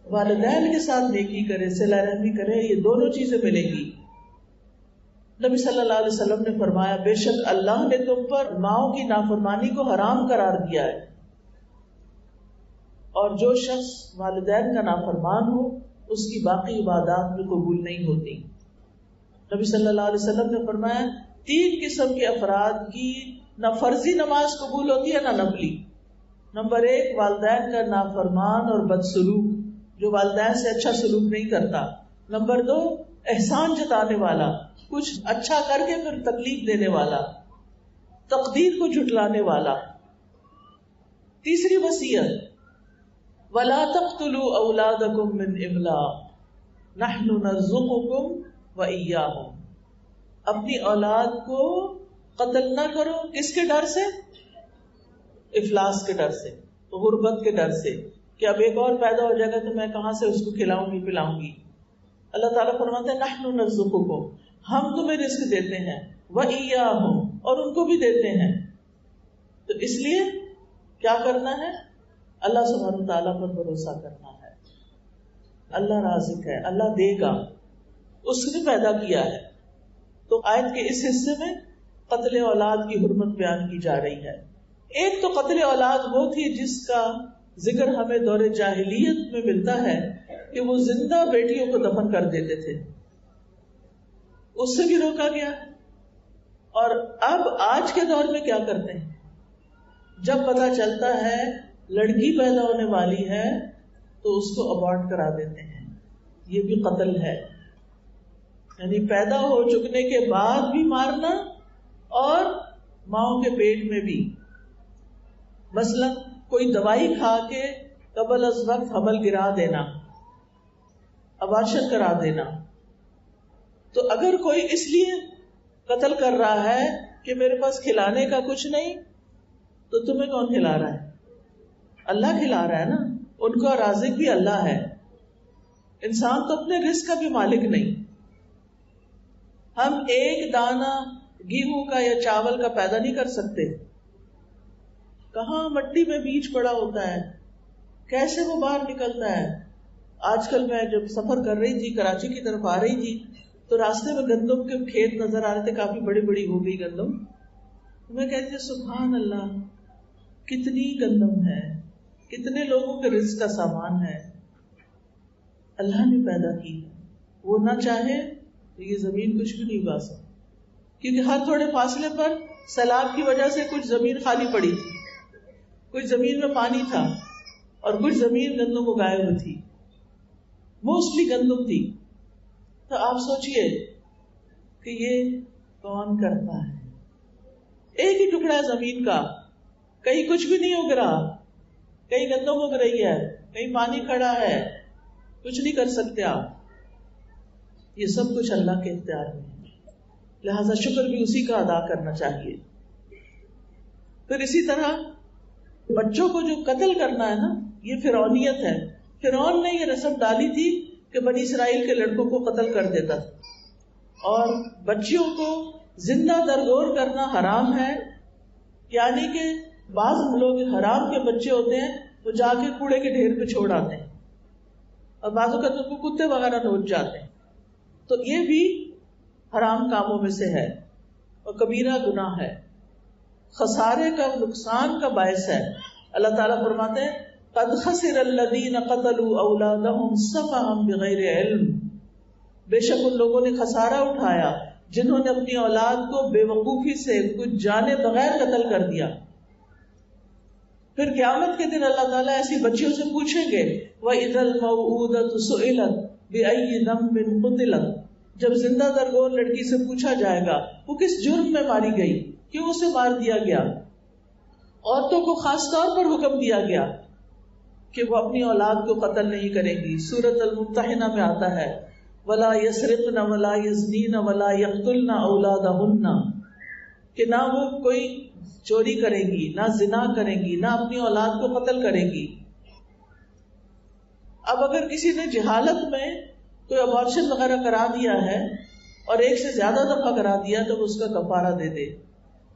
A: والدین کے ساتھ نیکی کرے، صلہ رحمی کرے، یہ دونوں چیزیں ملیں گی۔ نبی صلی اللہ علیہ وسلم نے فرمایا، بے شک اللہ نے تم پر ماؤں کی نافرمانی کو حرام قرار دیا ہے، اور جو شخص والدین کا نافرمان ہو اس کی باقی عبادات بھی قبول نہیں ہوتی۔ نبی صلی اللہ علیہ وسلم نے فرمایا، 3 قسم کے افراد کی نہ فرضی نماز قبول ہوتی ہے نہ نفلی۔ نمبر 1، والدین کا نافرمان اور بدسلوک، جو والدین سے اچھا سلوک نہیں کرتا۔ نمبر 2، احسان جتانے والا، کچھ اچھا کر کے پھر تکلیف دینے والا، تقدیر کو جھٹلانے والا۔ تیسری وصیت، وَلَا تَقْتُلُوا أَوْلَادَكُمْ مِنْ إِمْلَاقٍ نَحْنُ نَرْزُقُكُمْ وَإِيَّاهُمْ، اپنی اولاد کو قتل نہ کرو، کس کے ڈر سے؟ افلاس کے ڈر سے، غربت کے ڈر سے، کہ اب ایک اور پیدا ہو جائے گا تو میں کہاں سے اس کو کھلاؤں گی پلاؤں گی۔ اللہ تعالیٰ فرماتے ہیں نحن نرزقکم، ہم تمہیں رزق دیتے ہیں، وَإِيَّاهُمْ، اور ان کو بھی دیتے ہیں۔ تو اس لیے کیا کرنا ہے؟ اللہ سبحانہ تعالیٰ پر بھروسہ کرنا ہے۔ اللہ رازق ہے، اللہ دے گا، اس نے پیدا کیا ہے۔ تو آیت کے اس حصے میں قتل اولاد کی حرمت بیان کی جا رہی ہے۔ ایک تو قتل اولاد وہ تھی جس کا ذکر ہمیں دور جاہلیت میں ملتا ہے کہ وہ زندہ بیٹیوں کو دفن کر دیتے تھے، اس سے بھی روکا گیا۔ اور اب آج کے دور میں کیا کرتے ہیں؟ جب پتہ چلتا ہے لڑکی پیدا ہونے والی ہے تو اس کو ابارٹ کرا دیتے ہیں، یہ بھی قتل ہے، یعنی پیدا ہو چکنے کے بعد بھی مارنا اور ماؤں کے پیٹ میں بھی۔ مثلا کوئی دوائی کھا کے قبل از وقت حمل گرا دینا، ابارشن کرا دینا۔ تو اگر کوئی اس لیے قتل کر رہا ہے کہ میرے پاس کھلانے کا کچھ نہیں، تو تمہیں کون کھلا رہا ہے؟ اللہ کھلا رہا ہے نا، ان کا رازق بھی اللہ ہے۔ انسان تو اپنے رزق کا بھی مالک نہیں۔ ہم ایک دانہ گیہوں کا یا چاول کا پیدا نہیں کر سکتے، کہاں مٹی میں بیج پڑا ہوتا ہے، کیسے وہ باہر نکلتا ہے۔ آج کل میں جب سفر کر رہی تھی، کراچی کی طرف آ رہی تھی، تو راستے میں گندم کے کھیت نظر آ رہے تھے، کافی بڑی بڑی ہو گئی گندم۔ میں کہتی تھی سبحان اللہ، کتنی گندم ہے، کتنے لوگوں کے رزق کا سامان ہے، اللہ نے پیدا کی۔ وہ نہ چاہے تو یہ زمین کچھ بھی نہیں اگا سکتی، کیونکہ ہر تھوڑے فاصلے پر سیلاب کی وجہ سے کچھ زمین خالی پڑی تھی، کچھ زمین میں پانی تھا، اور کچھ زمین گندم اگائے ہوئی تھی، موسٹلی گندم تھی۔ تو آپ سوچئے کہ یہ کون کرتا ہے؟ ایک ہی ٹکڑا ہے زمین کا، کہیں کچھ بھی نہیں اگ رہا، کہیں گندم اگ رہی ہے، کہیں پانی کھڑا ہے، کچھ نہیں کر سکتے آپ۔ یہ سب کچھ اللہ کے اختیار میں ہے، لہذا شکر بھی اسی کا ادا کرنا چاہیے۔ پھر اسی طرح بچوں کو جو قتل کرنا ہے نا، یہ فرعونیت ہے۔ فرعون نے یہ رسم ڈالی تھی کہ بنی اسرائیل کے لڑکوں کو قتل کر دیتا تھا، اور بچیوں کو زندہ درگور کرنا حرام ہے، یعنی کہ بعض لوگ حرام کے بچے ہوتے ہیں وہ جا کے کوڑے کے ڈھیر پہ چھوڑ آتے ہیں، اور بعض اوقات ان کو کتے وغیرہ نوچ جاتے ہیں۔ تو یہ بھی حرام کاموں میں سے ہے اور کبیرہ گناہ ہے، خسارے کا، نقصان کا باعث ہے۔ اللہ تعالیٰ فرماتے ہیں قد خسر الذین قتلوا اولادہم سفہا بغیر علم، بے شک ان لوگوں نے خسارہ اٹھایا جنہوں نے اپنی اولاد کو بے وقوفی سے کچھ جانے بغیر قتل کر دیا. پھر قیامت کے دن اللہ تعالیٰ ایسی بچیوں سے پوچھیں گے وَإِذَا الْمَوْءُودَةُ سُئِلَتْ بِأَيِّ ذَنبٍ قُتِلَتْ، جب زندہ درگور لڑکی سے پوچھا جائے گا وہ کس جرم میں ماری گئی، کیوں اسے مار دیا گیا. عورتوں کو خاص طور پر حکم دیا گیا کہ وہ اپنی اولاد کو قتل نہیں کریں گی. سورۃ الممتحنہ میں آتا ہے وَلَا يَسْرِقْنَ وَلَا يَزْنِينَ وَلَا يَقْتُلْنَ أَوْلَادَهُنَّ، کہ نہ وہ کوئی چوری کریں گی، نہ زنا کریں گی، نہ اپنی اولاد کو قتل کریں گی. اب اگر کسی نے جہالت میں کوئی ابارشن وغیرہ کرا دیا ہے اور ایک سے زیادہ دفعہ کرا دیا تو وہ اس کا کفارہ دے دے.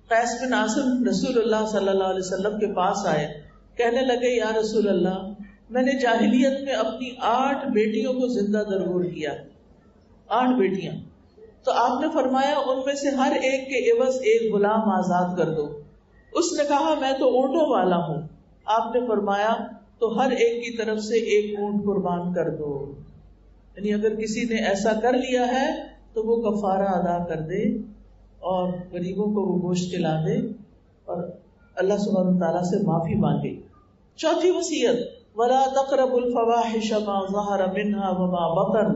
A: قیس بن عاصم رسول اللہ صلی اللہ علیہ وسلم کے پاس آئے، کہنے لگے یا رسول اللہ، میں نے جاہلیت میں اپنی 8 بیٹیوں کو زندہ درگور کیا، 8 بیٹیاں. تو آپ نے فرمایا ان میں سے ہر ایک کے عوض ایک غلام آزاد کر دو. اس نے کہا میں تو اونٹوں والا ہوں. آپ نے فرمایا تو ہر ایک کی طرف سے ایک اونٹ قربان کر دو. یعنی اگر کسی نے ایسا کر لیا ہے تو وہ کفارہ ادا کر دے اور غریبوں کو وہ گوشت کھلا دے اور اللہ سبحانہ تعالیٰ سے معافی مانگے. چوتھی وصیت وَلَا تَقْرَبُوا الْفَوَاحِشَ مَا ظَهَرَ مِنْهَا وَمَا بَطَنَ،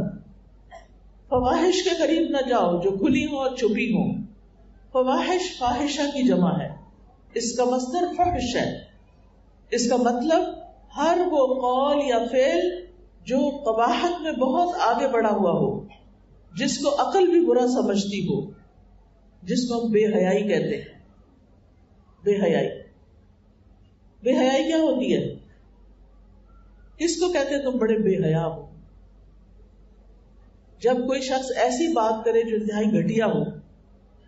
A: فواحش کے قریب نہ جاؤ جو کھلی ہوں اور چھپی ہوں. فواحش فاحشہ کی جمع ہے، اس کا مصدر فحش ہے. اس کا مطلب ہر وہ قول یا فعل جو قباحت میں بہت آگے بڑھا ہوا ہو، جس کو عقل بھی برا سمجھتی ہو، جس کو ہم بے حیائی کہتے ہیں. بے حیائی، بے حیائی کیا ہوتی ہے؟ کس کو کہتے ہیں تم بڑے بے حیا ہو؟ جب کوئی شخص ایسی بات کرے جو انتہائی گھٹیا ہو،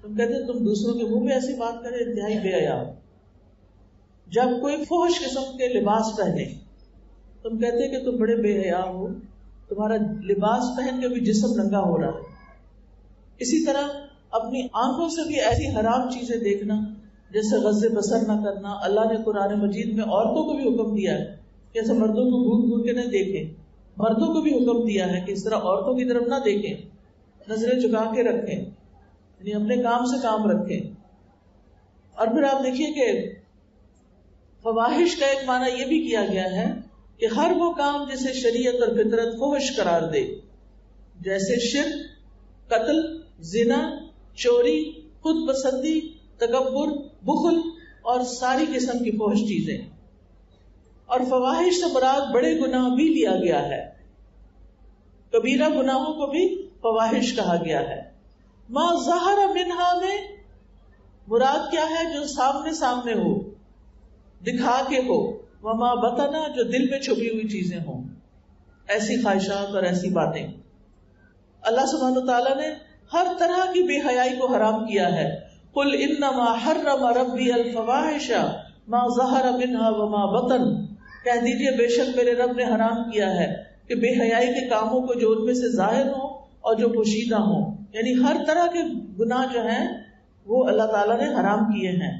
A: تم کہتے ہیں تم دوسروں کے منہ پہ ایسی بات کرے انتہائی بے حیا ہو. جب کوئی فحش قسم کے لباس پہنے، تم کہتے ہیں کہ تم بڑے بے حیا ہو، تمہارا لباس پہن کے بھی جسم ننگا ہو رہا ہے. اسی طرح اپنی آنکھوں سے بھی ایسی حرام چیزیں دیکھنا جیسے غض بصر نہ کرنا. اللہ نے قرآن مجید میں عورتوں کو بھی حکم دیا ہے کہ ایسے مردوں کو گھور گھور کے نہ دیکھیں. مردوں کو بھی حکم دیا ہے کہ اس طرح عورتوں کی طرف نہ دیکھیں، نظریں جھکا کے رکھیں، یعنی اپنے کام سے کام رکھیں. اور پھر آپ دیکھیے کہ فواحش کا ایک معنی یہ بھی کیا گیا ہے کہ ہر وہ کام جسے شریعت اور فطرت فحش قرار دے، جیسے شرک، قتل، زنا، چوری، خود پسندی، تکبر، بخل اور ساری قسم کی فحش چیزیں. اور فواحش سے مراد بڑے گناہ بھی لیا گیا ہے، کبیرہ گناہوں کو بھی فواحش کہا گیا ہے. ما ظہر منہا میں مراد کیا ہے؟ جو سامنے سامنے ہو، دکھا کے ہو. وما بطنا جو دل میں چھپی ہوئی چیزیں ہوں، ایسی خواہشات اور ایسی باتیں. اللہ سبحانہ تعالیٰ نے ہر طرح کی بے حیائی کو حرام کیا ہے. قل انما حرم ربی الفواحش ما ظہر منہا وما بطن، کہہ دیجئے بے شک میرے رب نے حرام کیا ہے کہ بے حیائی کے کاموں کو جو ان میں سے ظاہر ہوں اور جو پوشیدہ ہوں، یعنی ہر طرح کے گناہ جو ہیں وہ اللہ تعالیٰ نے حرام کیے ہیں.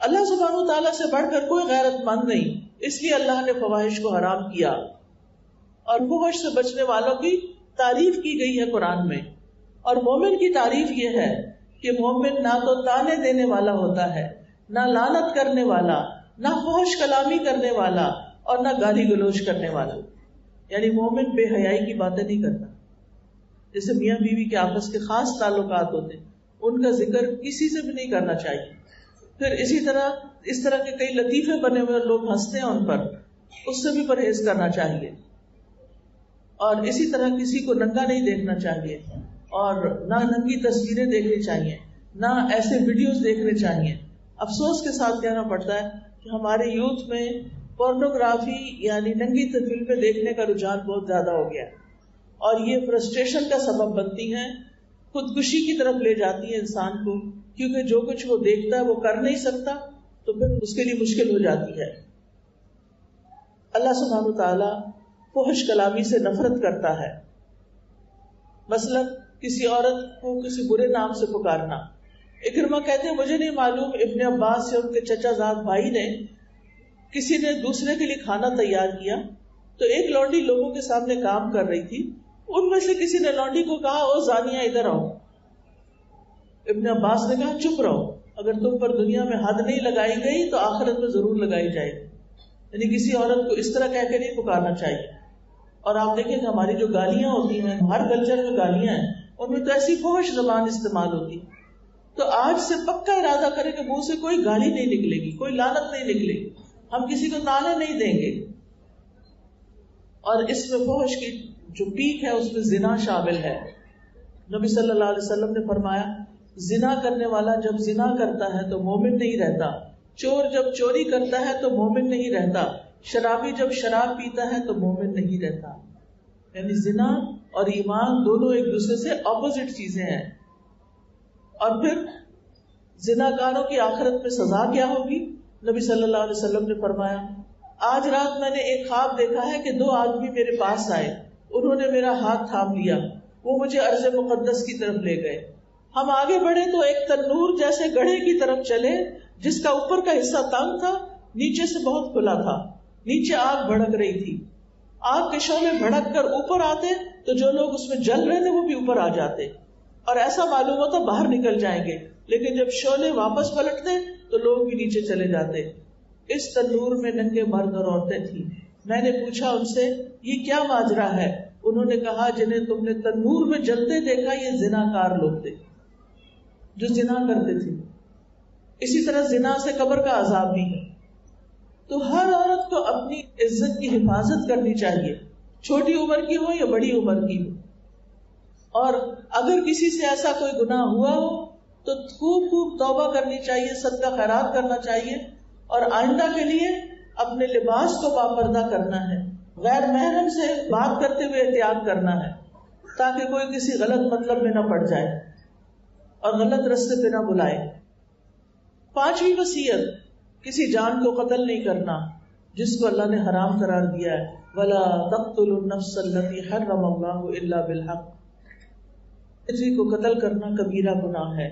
A: اللہ سبحانہ تعالیٰ سے بڑھ کر کوئی غیرت مند نہیں، اس لیے اللہ نے فواحش کو حرام کیا. اور فحش سے بچنے والوں کی تعریف کی گئی ہے قرآن میں. اور مومن کی تعریف یہ ہے کہ مومن نہ تو تانے دینے والا ہوتا ہے، نہ لعنت کرنے والا، نہ فحش کلامی کرنے والا اور نہ گالی گلوچ کرنے والا. یعنی مومن بے حیائی کی باتیں نہیں کرتا. جیسے میاں بیوی کے آپس کے خاص تعلقات ہوتے ہیں، ان کا ذکر کسی سے بھی نہیں کرنا چاہیے. پھر اسی طرح اس طرح کے کئی لطیفے بنے ہوئے لوگ ہنستے ہیں ان پر، اس سے بھی پرہیز کرنا چاہیے. اور اسی طرح کسی کو ننگا نہیں دیکھنا چاہیے، اور نہ ننگی تصویریں دیکھنی چاہیے، نہ ایسے ویڈیوز دیکھنے چاہیے. افسوس کے ساتھ کہنا پڑتا ہے کہ ہمارے یوتھ میں پورنوگرافی یعنی ننگی فلمیں دیکھنے کا رجحان بہت زیادہ ہو گیا، اور یہ فرسٹریشن کا سبب بنتی ہیں، خودکشی کی طرف لے جاتی ہے انسان کو، کیونکہ جو کچھ وہ دیکھتا ہے وہ کر نہیں سکتا تو پھر اس کے لیے مشکل ہو جاتی ہے. اللہ سبحانہ تعالیٰ فحش کلامی سے نفرت کرتا ہے. مثلا کسی عورت کو کسی برے نام سے پکارنا. اکرمہ کہتے ہیں مجھے نہیں معلوم ابن عباس سے ان کے چچا زاد بھائی نے کسی نے دوسرے کے لیے کھانا تیار کیا تو ایک لونڈی لوگوں کے سامنے کام کر رہی تھی ان میں سے کسی نے لونڈی کو کہا او زانیہ ادھر آؤ. ابن عباس نے کہا چپ رہو، اگر تم پر دنیا میں حد نہیں لگائی گئی تو آخرت میں ضرور لگائی جائے گی. یعنی کسی عورت کو اس طرح کہہ کے نہیں پکارنا چاہیے. اور آپ دیکھیں کہ ہماری جو گالیاں ہوتی ہیں، ہر کلچر میں گالیاں ہیں، ان میں تو ایسی فحش زبان استعمال ہوتی. تو آج سے پکا ارادہ کریں کہ منہ سے کوئی گالی نہیں نکلے گی، کوئی لعنت نہیں نکلے گی، ہم کسی کو تانے نہیں دیں گے. اور اس میں فحش کی جو پیک ہے اس میں زنا شامل ہے. نبی صلی اللہ علیہ وسلم نے فرمایا زنا کرنے والا جب زنا کرتا ہے تو مومن نہیں رہتا، چور جب چوری کرتا ہے تو مومن نہیں رہتا، شرابی جب شراب پیتا ہے تو مومن نہیں رہتا. یعنی زنا اور ایمان دونوں ایک دوسرے سے اپوزٹ چیزیں ہیں. اور پھر زناکاروں کی آخرت میں سزا کیا ہوگی؟ نبی صلی اللہ علیہ وسلم نے فرمایا آج رات میں نے ایک خواب دیکھا ہے کہ 2 آدمی میرے پاس آئے، انہوں نے میرا ہاتھ تھام لیا، وہ مجھے ارض مقدس کی طرف لے گئے. ہم آگے بڑھے تو ایک تنور جیسے گڑھے کی طرف چلے جس کا اوپر کا حصہ تنگ تھا، نیچے سے بہت کھلا تھا. نیچے آگ بھڑک رہی تھی. آگ کے شعلے بھڑک کر اوپر آتے تو جو لوگ اس میں جل رہے تھے وہ بھی اوپر آ جاتے، اور ایسا معلوم ہوتا باہر نکل جائیں گے. لیکن جب شعلے واپس پلٹتے تو لوگ بھی نیچے چلے جاتے. اس تنور میں ننگے مرد اور عورتیں تھیں. میں نے پوچھا ان سے یہ کیا ماجرا ہے؟ انہوں نے کہا جنہیں تم نے تنور میں جلتے دیکھا یہ زناکار لوگ تھے جو زنا کرتے تھے. اسی طرح زنا سے قبر کا عذاب بھی ہے. تو ہر عورت کو اپنی عزت کی حفاظت کرنی چاہیے، چھوٹی عمر کی ہو یا بڑی عمر کی ہو. اور اگر کسی سے ایسا کوئی گناہ ہوا ہو تو خوب خوب توبہ کرنی چاہیے، صدقہ خیرات کرنا چاہیے، اور آئندہ کے لیے اپنے لباس کو باپردہ کرنا ہے، غیر محرم سے بات کرتے ہوئے احتیاط کرنا ہے تاکہ کوئی کسی غلط مطلب میں نہ پڑ جائے اور غلط رستے پہ نہ بلائے. 5ویں وصیت، کسی جان کو قتل نہیں کرنا جس کو اللہ نے حرام قرار دیا ہے. وَلَا تَقْتُلُوا النَّفْسَ الَّتِي حَرَّمَ اللَّهُ إِلَّا بِالْحَقِّ. کسی کو قتل کرنا کبیرہ گناہ ہے.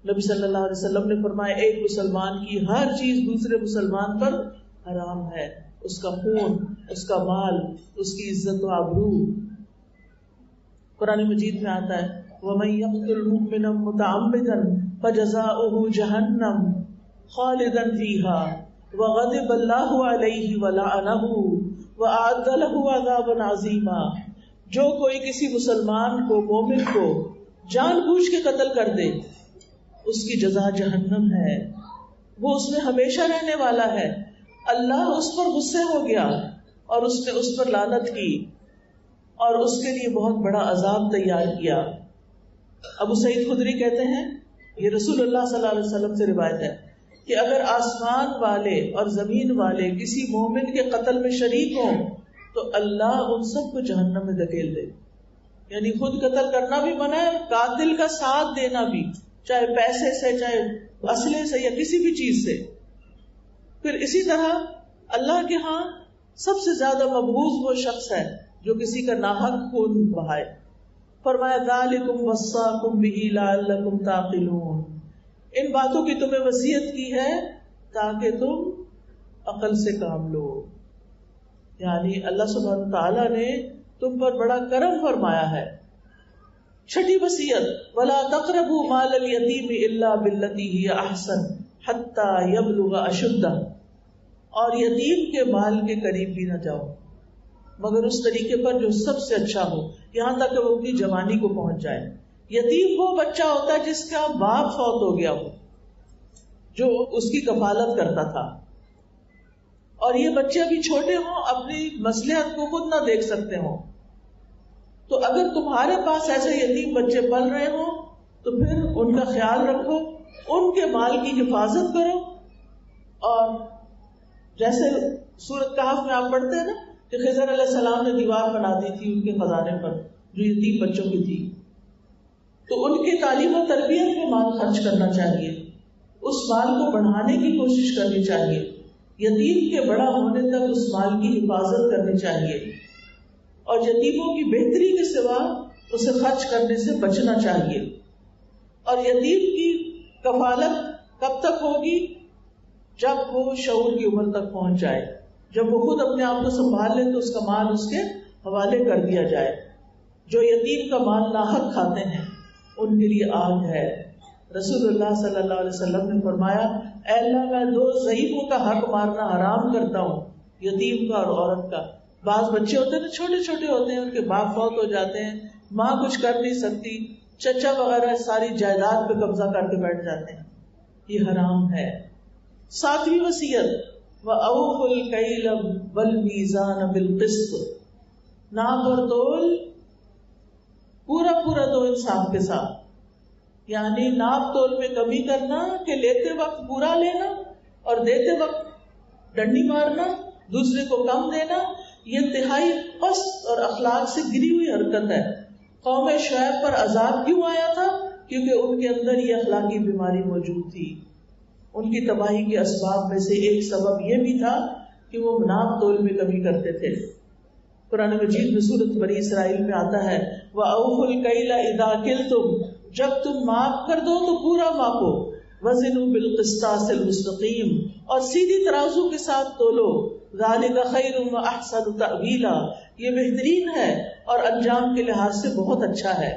A: نبی صلی اللہ علیہ وسلم نے فرمایا ایک مسلمان کی ہر چیز دوسرے مسلمان پر حرام ہے، اس کا خون، اس کا مال، اس کی عزت و آبرو. قرآن مجید میں آتا ہے وَمَن يَقْتُلْ مُؤْمِنًا مُتَعَمِّدًا فَجَزَاؤُهُ جَهَنَّمُ خَالِدًا فِيهَا وَغَضِبَ اللَّهُ عَلَيْهِ وَلَعَنَهُ وَأَعَدَّ لَهُ عَذَابًا عَظِيمًا. جو کوئی کسی مسلمان کو، مومن کو جان بوجھ کے قتل کر دے اس کی جزا جہنم ہے، وہ اس میں ہمیشہ رہنے والا ہے. اللہ اس پر غصے ہو گیا اور اس نے اس پر لعنت کی اور اس کے لیے بہت بڑا عذاب تیار کیا. ابو سعید خدری کہتے ہیں، یہ رسول اللہ صلی اللہ علیہ وسلم سے روایت ہے کہ اگر آسمان والے اور زمین والے کسی مومن کے قتل میں شریک ہوں تو اللہ ان سب کو جہنم میں دھکیل دے. یعنی خود قتل کرنا بھی منع ہے، قاتل کا ساتھ دینا بھی، چاہے پیسے سے، چاہے اسلحے سے، یا کسی بھی چیز سے. پھر اسی طرح اللہ کے ہاں سب سے زیادہ مبغوض وہ شخص ہے جو کسی کا ناحق خون بہائے. فرمایا ذالکم وصاکم بہ لعلکم تعقلون. ان باتوں کی تمہیں وصیت کی ہے تاکہ تم عقل سے کام لو. یعنی اللہ سبحانہ تعالیٰ نے تم پر بڑا کرم فرمایا ہے. 6 وصیت ولا تقربوا مال الیتیم الا بالتی ہی احسن حتی یبلغ اشدہ. اور یتیم کے مال کے قریب بھی نہ جاؤ مگر اس طریقے پر جو سب سے اچھا ہو، یہاں تک کہ وہ اپنی جوانی کو پہنچ جائے. یتیم وہ بچہ ہوتا ہے جس کا باپ فوت ہو گیا ہو، جو اس کی کفالت کرتا تھا، اور یہ بچے ابھی چھوٹے ہوں، اپنی مصلحت کو خود نہ دیکھ سکتے ہوں. تو اگر تمہارے پاس ایسے یتیم بچے پل رہے ہوں تو پھر ان کا خیال رکھو، ان کے مال کی حفاظت کرو. اور جیسے سورۃ کہف میں آپ پڑھتے ہیں نا کہ خضر علیہ السلام نے دیوار بنا دی تھی ان کے خزانے پر جو یتیم بچوں کی تھی، تو ان کی تعلیم و تربیت میں مال خرچ کرنا چاہیے، اس مال کو بڑھانے کی کوشش کرنی چاہیے، یتیم کے بڑا ہونے تک اس مال کی حفاظت کرنی چاہیے، اور یتیموں کی بہتری کے سوا اسے خرچ کرنے سے بچنا چاہیے. اور یتیم کی کفالت کب تک ہوگی؟ جب وہ شعور کی عمر تک پہنچ جائے، جب وہ خود اپنے آپ کو سنبھال لے تو اس کا مال اس کے حوالے کر دیا جائے. جو یتیم کا مال ناحق کھاتے ہیں ان کے لیے آگ ہے۔ رسول اللہ صلی اللہ علیہ وسلم نے فرمایا اے اللہ میں 2 ضعیفوں کا حق مارنا حرام کرتا ہوں، یتیم کا اور عورت کا۔ بعض بچے ہوتے ہیں چھوٹے چھوٹے ہوتے ہیں، ان کے باپ فوت ہو جاتے ہیں، ماں کچھ کر نہیں سکتی، چچا وغیرہ ساری جائیداد پہ قبضہ کر کے بیٹھ جاتے ہیں، یہ حرام ہے۔ 7ویں وصیت وَأَوْفُوا الْكَيْلَ وَالْمِيزَانَ بِالْقِسْطِ، ناپ اور تول پورا دو انصاف کے ساتھ، یعنی ناپ تول میں کمی کرنا کہ لیتے وقت پورا لینا اور دیتے وقت ڈنڈی مارنا، دوسرے کو کم دینا، یہ انتہائی پست اور اخلاق سے گری ہوئی حرکت ہے۔ قوم شعیب پر عذاب کیوں آیا تھا؟ کیونکہ ان کے اندر یہ اخلاقی بیماری موجود تھی۔ ان کی تباہی کے اسباب میں سے ایک سبب یہ بھی تھا کہ وہ ناپ تول میں کمی کرتے تھے۔ قرآن مجید میں سورۃ بنی اسرائیل میں آتا ہے وَأَوْفُوا الْكَيْلَ إِذَا كِلْتُمْ، جب تم ماپ کر دو تو پورا ماپو، وزنوا بالقسطاس المستقیم، اور سیدھی ترازو کے ساتھ تولو، ذالک خیر واحسن تأویلا، یہ بہترین ہے اور انجام کے لحاظ سے بہت اچھا ہے۔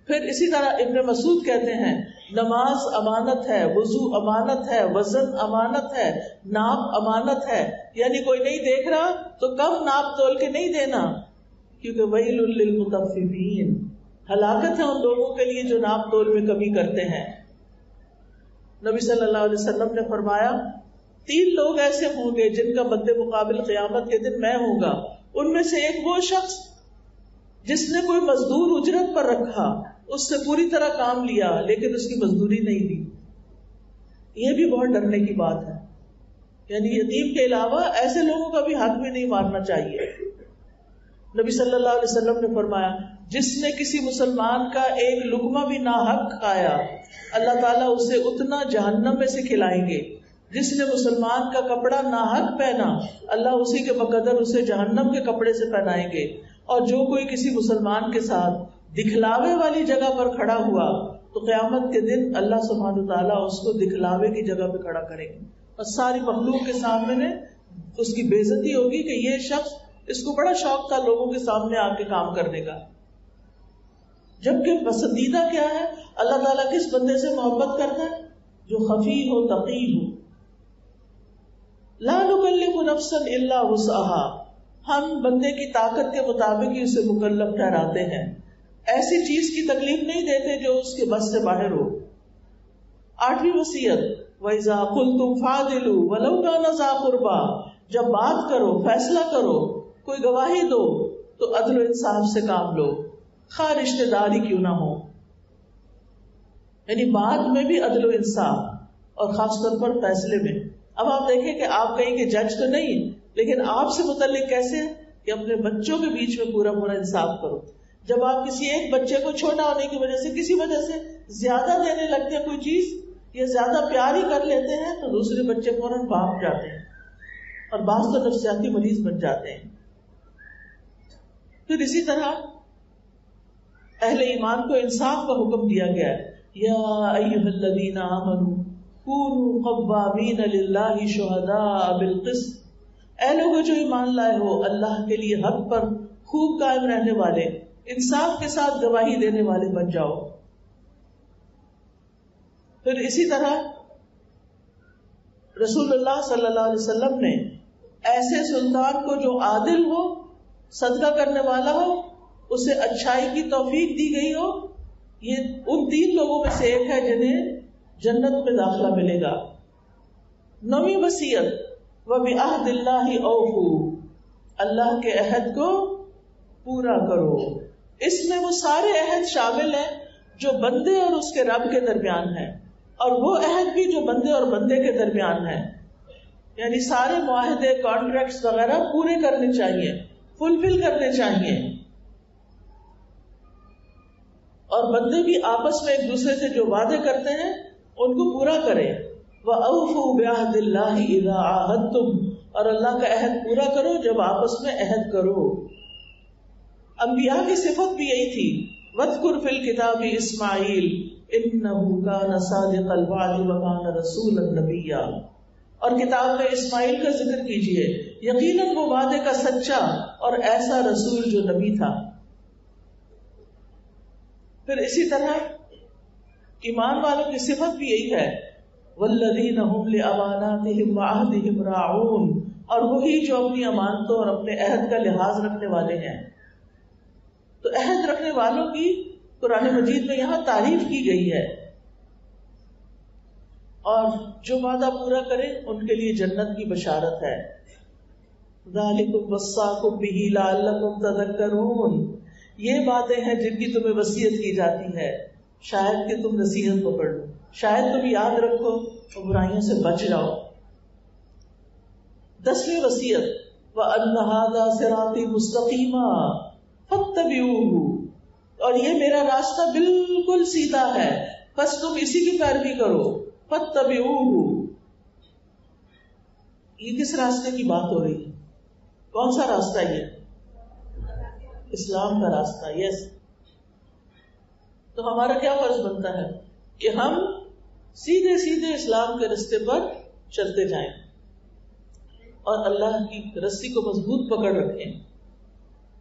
A: پھر اسی طرح ابن مسعود کہتے ہیں نماز امانت ہے، وضو امانت ہے، وزن امانت ہے، ناپ امانت ہے، یعنی کوئی نہیں دیکھ رہا تو کم ناپ تول کے نہیں دینا، کیونکہ ویل للمطففین، ہلاکت ہے ان لوگوں کے لیے جو ناپ تول میں کمی کرتے ہیں۔ نبی صلی اللہ علیہ وسلم نے فرمایا 3 لوگ ایسے ہوں گے جن کا مد مقابل قیامت کے دن میں ہوں گا، ان میں سے ایک وہ شخص جس نے کوئی مزدور اجرت پر رکھا، اس سے پوری طرح کام لیا لیکن اس کی مزدوری نہیں دی۔ یہ بھی بہت ڈرنے کی بات ہے، یعنی یتیم کے علاوہ ایسے لوگوں کا بھی حق بھی نہیں مارنا چاہیے۔ نبی صلی اللہ علیہ وسلم نے فرمایا جس نے کسی مسلمان کا ایک لقمہ بھی ناحق کھایا اللہ تعالیٰ اسے اتنا جہنم میں سے کھلائیں گے، جس نے مسلمان کا کپڑا ناحق پہنا اللہ اسی کے بقدر اسے جہنم کے کپڑے سے پہنائیں گے، اور جو کوئی کسی مسلمان کے ساتھ دکھلاوے والی جگہ پر کھڑا ہوا تو قیامت کے دن اللہ سبحانہ وتعالیٰ اس کو دکھلاوے کی جگہ پہ کھڑا کریں گے اور ساری مخلوق کے سامنے اس کی بے عزتی ہوگی کہ یہ شخص، اس کو بڑا شوق تھا لوگوں کے سامنے آ کے کام کرنے کا۔ جبکہ پسندیدہ کیا ہے؟ اللہ تعالیٰ کس بندے سے محبت کرتا ہے؟ جو خفی ہو، تقی ہو۔ لا نکلف نفسا الا وسعها، ہم بندے کی طاقت کے مطابق ہی اسے مکلف ٹھہراتے ہیں، ایسی چیز کی تکلیف نہیں دیتے جو اس کے بس سے باہر ہو۔ 8ویں وصیت وَإِذَا قُلْتُمْ فَعْدِلُوا وَلَوْ كَانَ ذَا قُرْبَىٰ، جب بات کرو، فیصلہ کرو، کوئی گواہی دو تو عدل و انصاف سے کام لو، خواہ رشتہ داری کیوں نہ ہو۔ یعنی بات میں بھی عدل و انصاف، اور خاص طور پر فیصلے میں۔ اب آپ دیکھیں کہ آپ کہیں کہ جج تو نہیں، لیکن آپ سے متعلق کیسے کہ اپنے بچوں کے بیچ میں پورا انصاف کرو۔ جب آپ کسی ایک بچے کو چھوٹا ہونے کی وجہ سے کسی وجہ سے زیادہ دینے لگتے ہیں کوئی چیز یا زیادہ پیار ہی کر لیتے ہیں تو دوسرے بچے فوراً بھاگ جاتے ہیں اور بعض تو نفسیاتی مریض بن جاتے ہیں۔ پھر اسی طرح اہل ایمان کو انصاف کا حکم دیا گیا ہے، یا ایھا الذین آمنوا کونوا قوامین للہ شہداء بالقسط، اے لوگوں جو ایمان لائے ہو اللہ کے لیے حق پر خوب قائم رہنے والے، انصاف کے ساتھ گواہی دینے والے بن جاؤ۔ پھر اسی طرح رسول اللہ صلی اللہ علیہ وسلم نے ایسے سلطان کو جو عادل ہو، صدقہ کرنے والا ہو، اسے اچھائی کی توفیق دی گئی ہو، یہ ان 3 لوگوں میں سے ایک ہے جنہیں جنت میں داخلہ ملے گا۔ 9ویں وصیت وَبِعَهْدِ اللَّهِ أَوْفُوا، اللہ کے عہد کو پورا کرو۔ اس میں وہ سارے عہد شامل ہیں جو بندے اور اس کے رب کے درمیان ہیں، اور وہ عہد بھی جو بندے اور بندے کے درمیان ہیں، یعنی سارے معاہدے، کانٹریکٹس وغیرہ پورے کرنے چاہیے، فلفل کرنے چاہیے، اور بندے بھی آپس میں ایک دوسرے سے جو وعدے کرتے ہیں ان کو پورا کریں۔ وَأَوْفُوا بِعَهْدِ اللَّهِ إِذَا عَاهَدتُّمْ، اور اللہ کا عہد پورا کرو جب آپس میں عہد کرو۔ انبیاء کی صفت بھی یہی تھی، وَاذْكُرْ فِي الْكِتَابِ إِسْمَاعِيلَ إِنَّهُ كَانَ صَادِقَ الْوَعْدِ وَكَانَ رَسُولًا نَبِيًّا، اور کتاب میں اسماعیل کا ذکر کیجیے، یقیناً وہ وعدے کا سچا اور ایسا رسول جو نبی تھا۔ پھر اسی طرح ایمان والوں کی صفت بھی یہی ہے، والذین هم لأماناتهم وعہدهم راعون، اور وہی جو اپنی امانتوں اور اپنے عہد کا لحاظ رکھنے والے ہیں۔ تو عہد رکھنے والوں کی قرآن مجید میں یہاں تعریف کی گئی ہے، اور جو وعدہ پورا کرے ان کے لیے جنت کی بشارت ہے۔ ذالکم وصاکم بہ لعلکم تذکرون، یہ باتیں ہیں جن کی تمہیں وصیت کی جاتی ہے شاید کہ تم نصیحت پکڑ لو، شاید تم یاد رکھو اور برائیوں سے بچ جاؤ۔ 10ویں وصیت، وَأَنَّ هَذَا صِرَاطِي مُسْتَقِيمًا فَاتَّبِعُوهُ، اور یہ میرا راستہ بالکل سیدھا ہے بس تم اسی کی پیروی کرو۔ فَاتَّبِعُوهُ، یہ کس راستے کی بات ہو رہی ہے؟ کون سا راستہ یہ؟ اسلام کا راستہ، یس۔ تو ہمارا کیا فرض بنتا ہے کہ ہم سیدھے سیدھے اسلام کے راستے پر چلتے جائیں اور اللہ کی رسی کو مضبوط پکڑ رکھیں،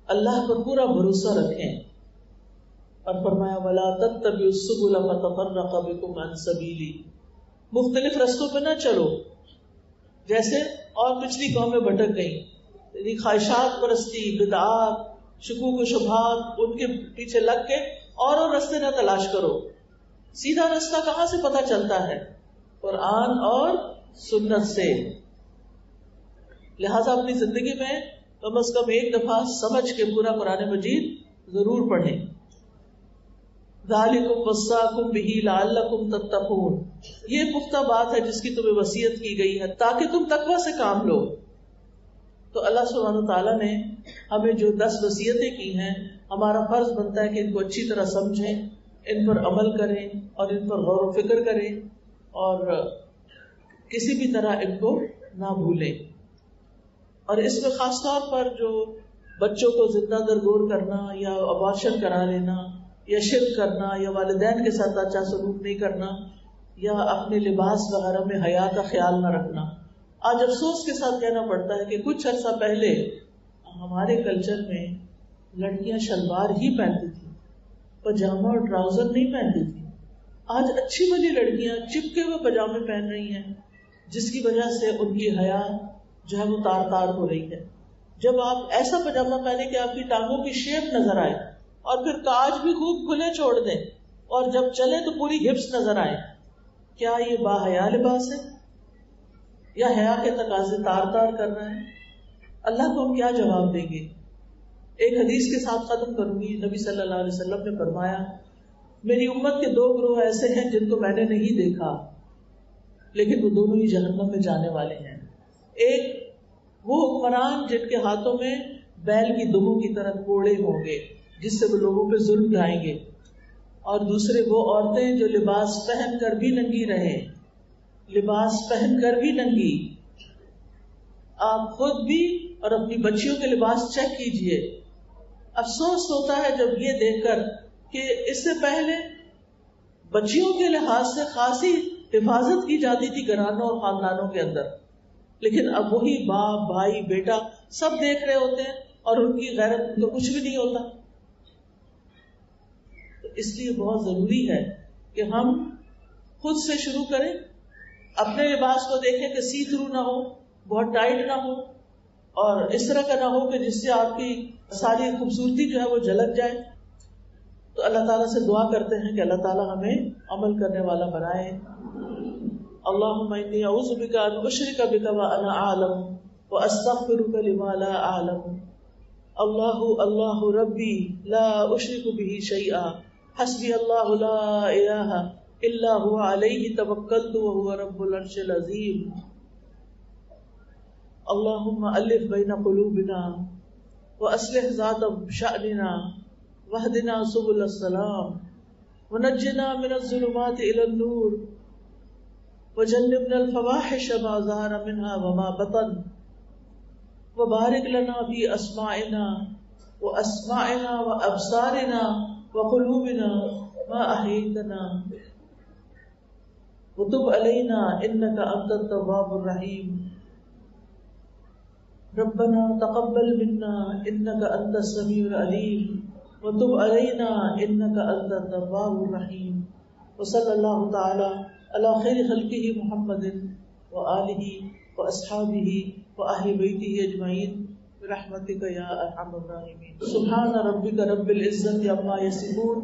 A: اللہ پر پورا بھروسہ رکھیں، اور فرمایا وَلَا تَتَّبِعُوا السُّبُلَ فَتَفَرَّقَ بِكُمْ عَنْ سَبِيلِهِ، مختلف رستوں پہ نہ چلو جیسے اور پچھلی قومیں بھٹک گئیں، یعنی خواہشات پرستی، بدعات، شکوک و شبہات، ان کے پیچھے لگ کے اور رستے نہ تلاش کرو۔ سیدھا رستہ کہاں سے پتہ چلتا ہے؟ قرآن اور سنت سے۔ لہٰذا اپنی زندگی میں کم از کم ایک دفعہ سمجھ کے پورا قرآن مجید ضرور پڑھیں۔ ذالکم وصاکم بہ لعلکم تتقون، یہ پختہ بات ہے جس کی تمہیں وصیت کی گئی ہے تاکہ تم تقوی سے کام لو۔ تو اللہ سبحانہ وتعالیٰ نے ہمیں جو 10 وصیتیں کی ہیں، ہمارا فرض بنتا ہے کہ ان کو اچھی طرح سمجھیں، ان پر عمل کریں اور ان پر غور و فکر کریں اور کسی بھی طرح ان کو نہ بھولیں۔ اور اس میں خاص طور پر جو بچوں کو زندہ درگور کرنا یا ابارشن کرا لینا یا شرک کرنا یا والدین کے ساتھ اچھا سلوک نہیں کرنا یا اپنے لباس وغیرہ میں حیا کا خیال نہ رکھنا، آج افسوس کے ساتھ کہنا پڑتا ہے کہ کچھ عرصہ پہلے ہمارے کلچر میں لڑکیاں شلوار ہی پہنتی تھی، پاجامہ اور ٹراؤزر نہیں پہنتی تھی۔ آج اچھی بلی لڑکیاں چپکے ہوئے پاجامے پہن رہی ہیں، جس کی وجہ سے ان کی حیا جو ہے وہ تار تار ہو رہی ہے۔ جب آپ ایسا پاجامہ پہنے کہ آپ کی ٹانگوں کی شیپ نظر آئے اور پھر کاج بھی خوب کھلے چھوڑ دیں اور جب چلے تو پوری ہپس نظر آئے، کیا یہ باحیا لباس ہے یا حیا کے تقاضے تار تار کر رہے ہیں؟ اللہ کو ہم کیا جواب دیں گے؟ ایک حدیث کے ساتھ ختم کروں گی۔ نبی صلی اللہ علیہ وسلم نے فرمایا، میری امت کے 2 گروہ ایسے ہیں جن کو میں نے نہیں دیکھا لیکن وہ دونوں ہی جہنم میں جانے والے ہیں۔ ایک وہ حکمران جن کے ہاتھوں میں بیل کی دموں کی طرح کوڑے ہوں گے جس سے وہ لوگوں پہ ظلم ڈھائیں گے، اور دوسرے وہ عورتیں جو لباس پہن کر بھی ننگی رہیں، لباس پہن کر بھی ننگی۔ آپ خود بھی اور اپنی بچیوں کے لباس چیک کیجئے۔ افسوس ہوتا ہے جب یہ دیکھ کر کہ اس سے پہلے بچیوں کے لحاظ سے خاصی حفاظت کی جاتی تھی گھرانوں اور خاندانوں کے اندر، لیکن اب وہی باپ، بھائی، بیٹا سب دیکھ رہے ہوتے ہیں اور ان کی غیرت تو کچھ بھی نہیں ہوتا۔ تو اس لیے بہت ضروری ہے کہ ہم خود سے شروع کریں، اپنے لباس کو دیکھیں کہ سی تھرو نہ ہو، بہت ٹائٹ نہ ہو، اور اس طرح کا نہ ہو کہ جس سے آپ کی ساری خوبصورتی جو ہے وہ جھلک جائے۔ تو اللہ تعالیٰ سے دعا کرتے ہیں کہ اللہ تعالیٰ ہمیں عمل کرنے والا بنائے۔ اللہم انی اعوذ بک ان اشرک بک وانا اعلم واستغفرک لما لا اعلم۔ اللہ اللہ ربی لا اشرک بہ شیئا حسبی اللہ لا الہ الا هو علیہ توکلت وهو رب العرش العظیم۔ اللہم الف بین قلوبنا واصلح ذات شأننا واہدنا سبل السلام ونجنا من الظلمات الى النور وجنبنا الفواحش ما ظهر منها وما بطن وبارک لنا في اسماعنا واسماعنا وابصارنا وقلوبنا ما احییتنا وتب علینا انک انت التواب الرحیم۔ ربنا تقبل منا انک انت السمیع العلیم وتب علينا إنك أنت التواب الرحيم وصلى الله تعالى على خير خلقه محمد وآله وأصحابه وأهل بيته أجمعين برحمتك يا أرحم الراحمين. سبحان ربك رب العزة عما يصفون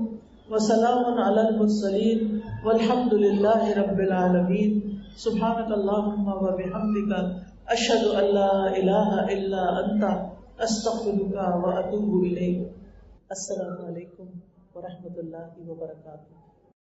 A: وسلام على المرسلين والحمد لله رب العالمين. سبحانك اللهم وبحمدك أشهد أن لا إله إلا أنت أستغفرك وأتوب إليك. السلام علیکم ورحمۃ اللہ وبرکاتہ.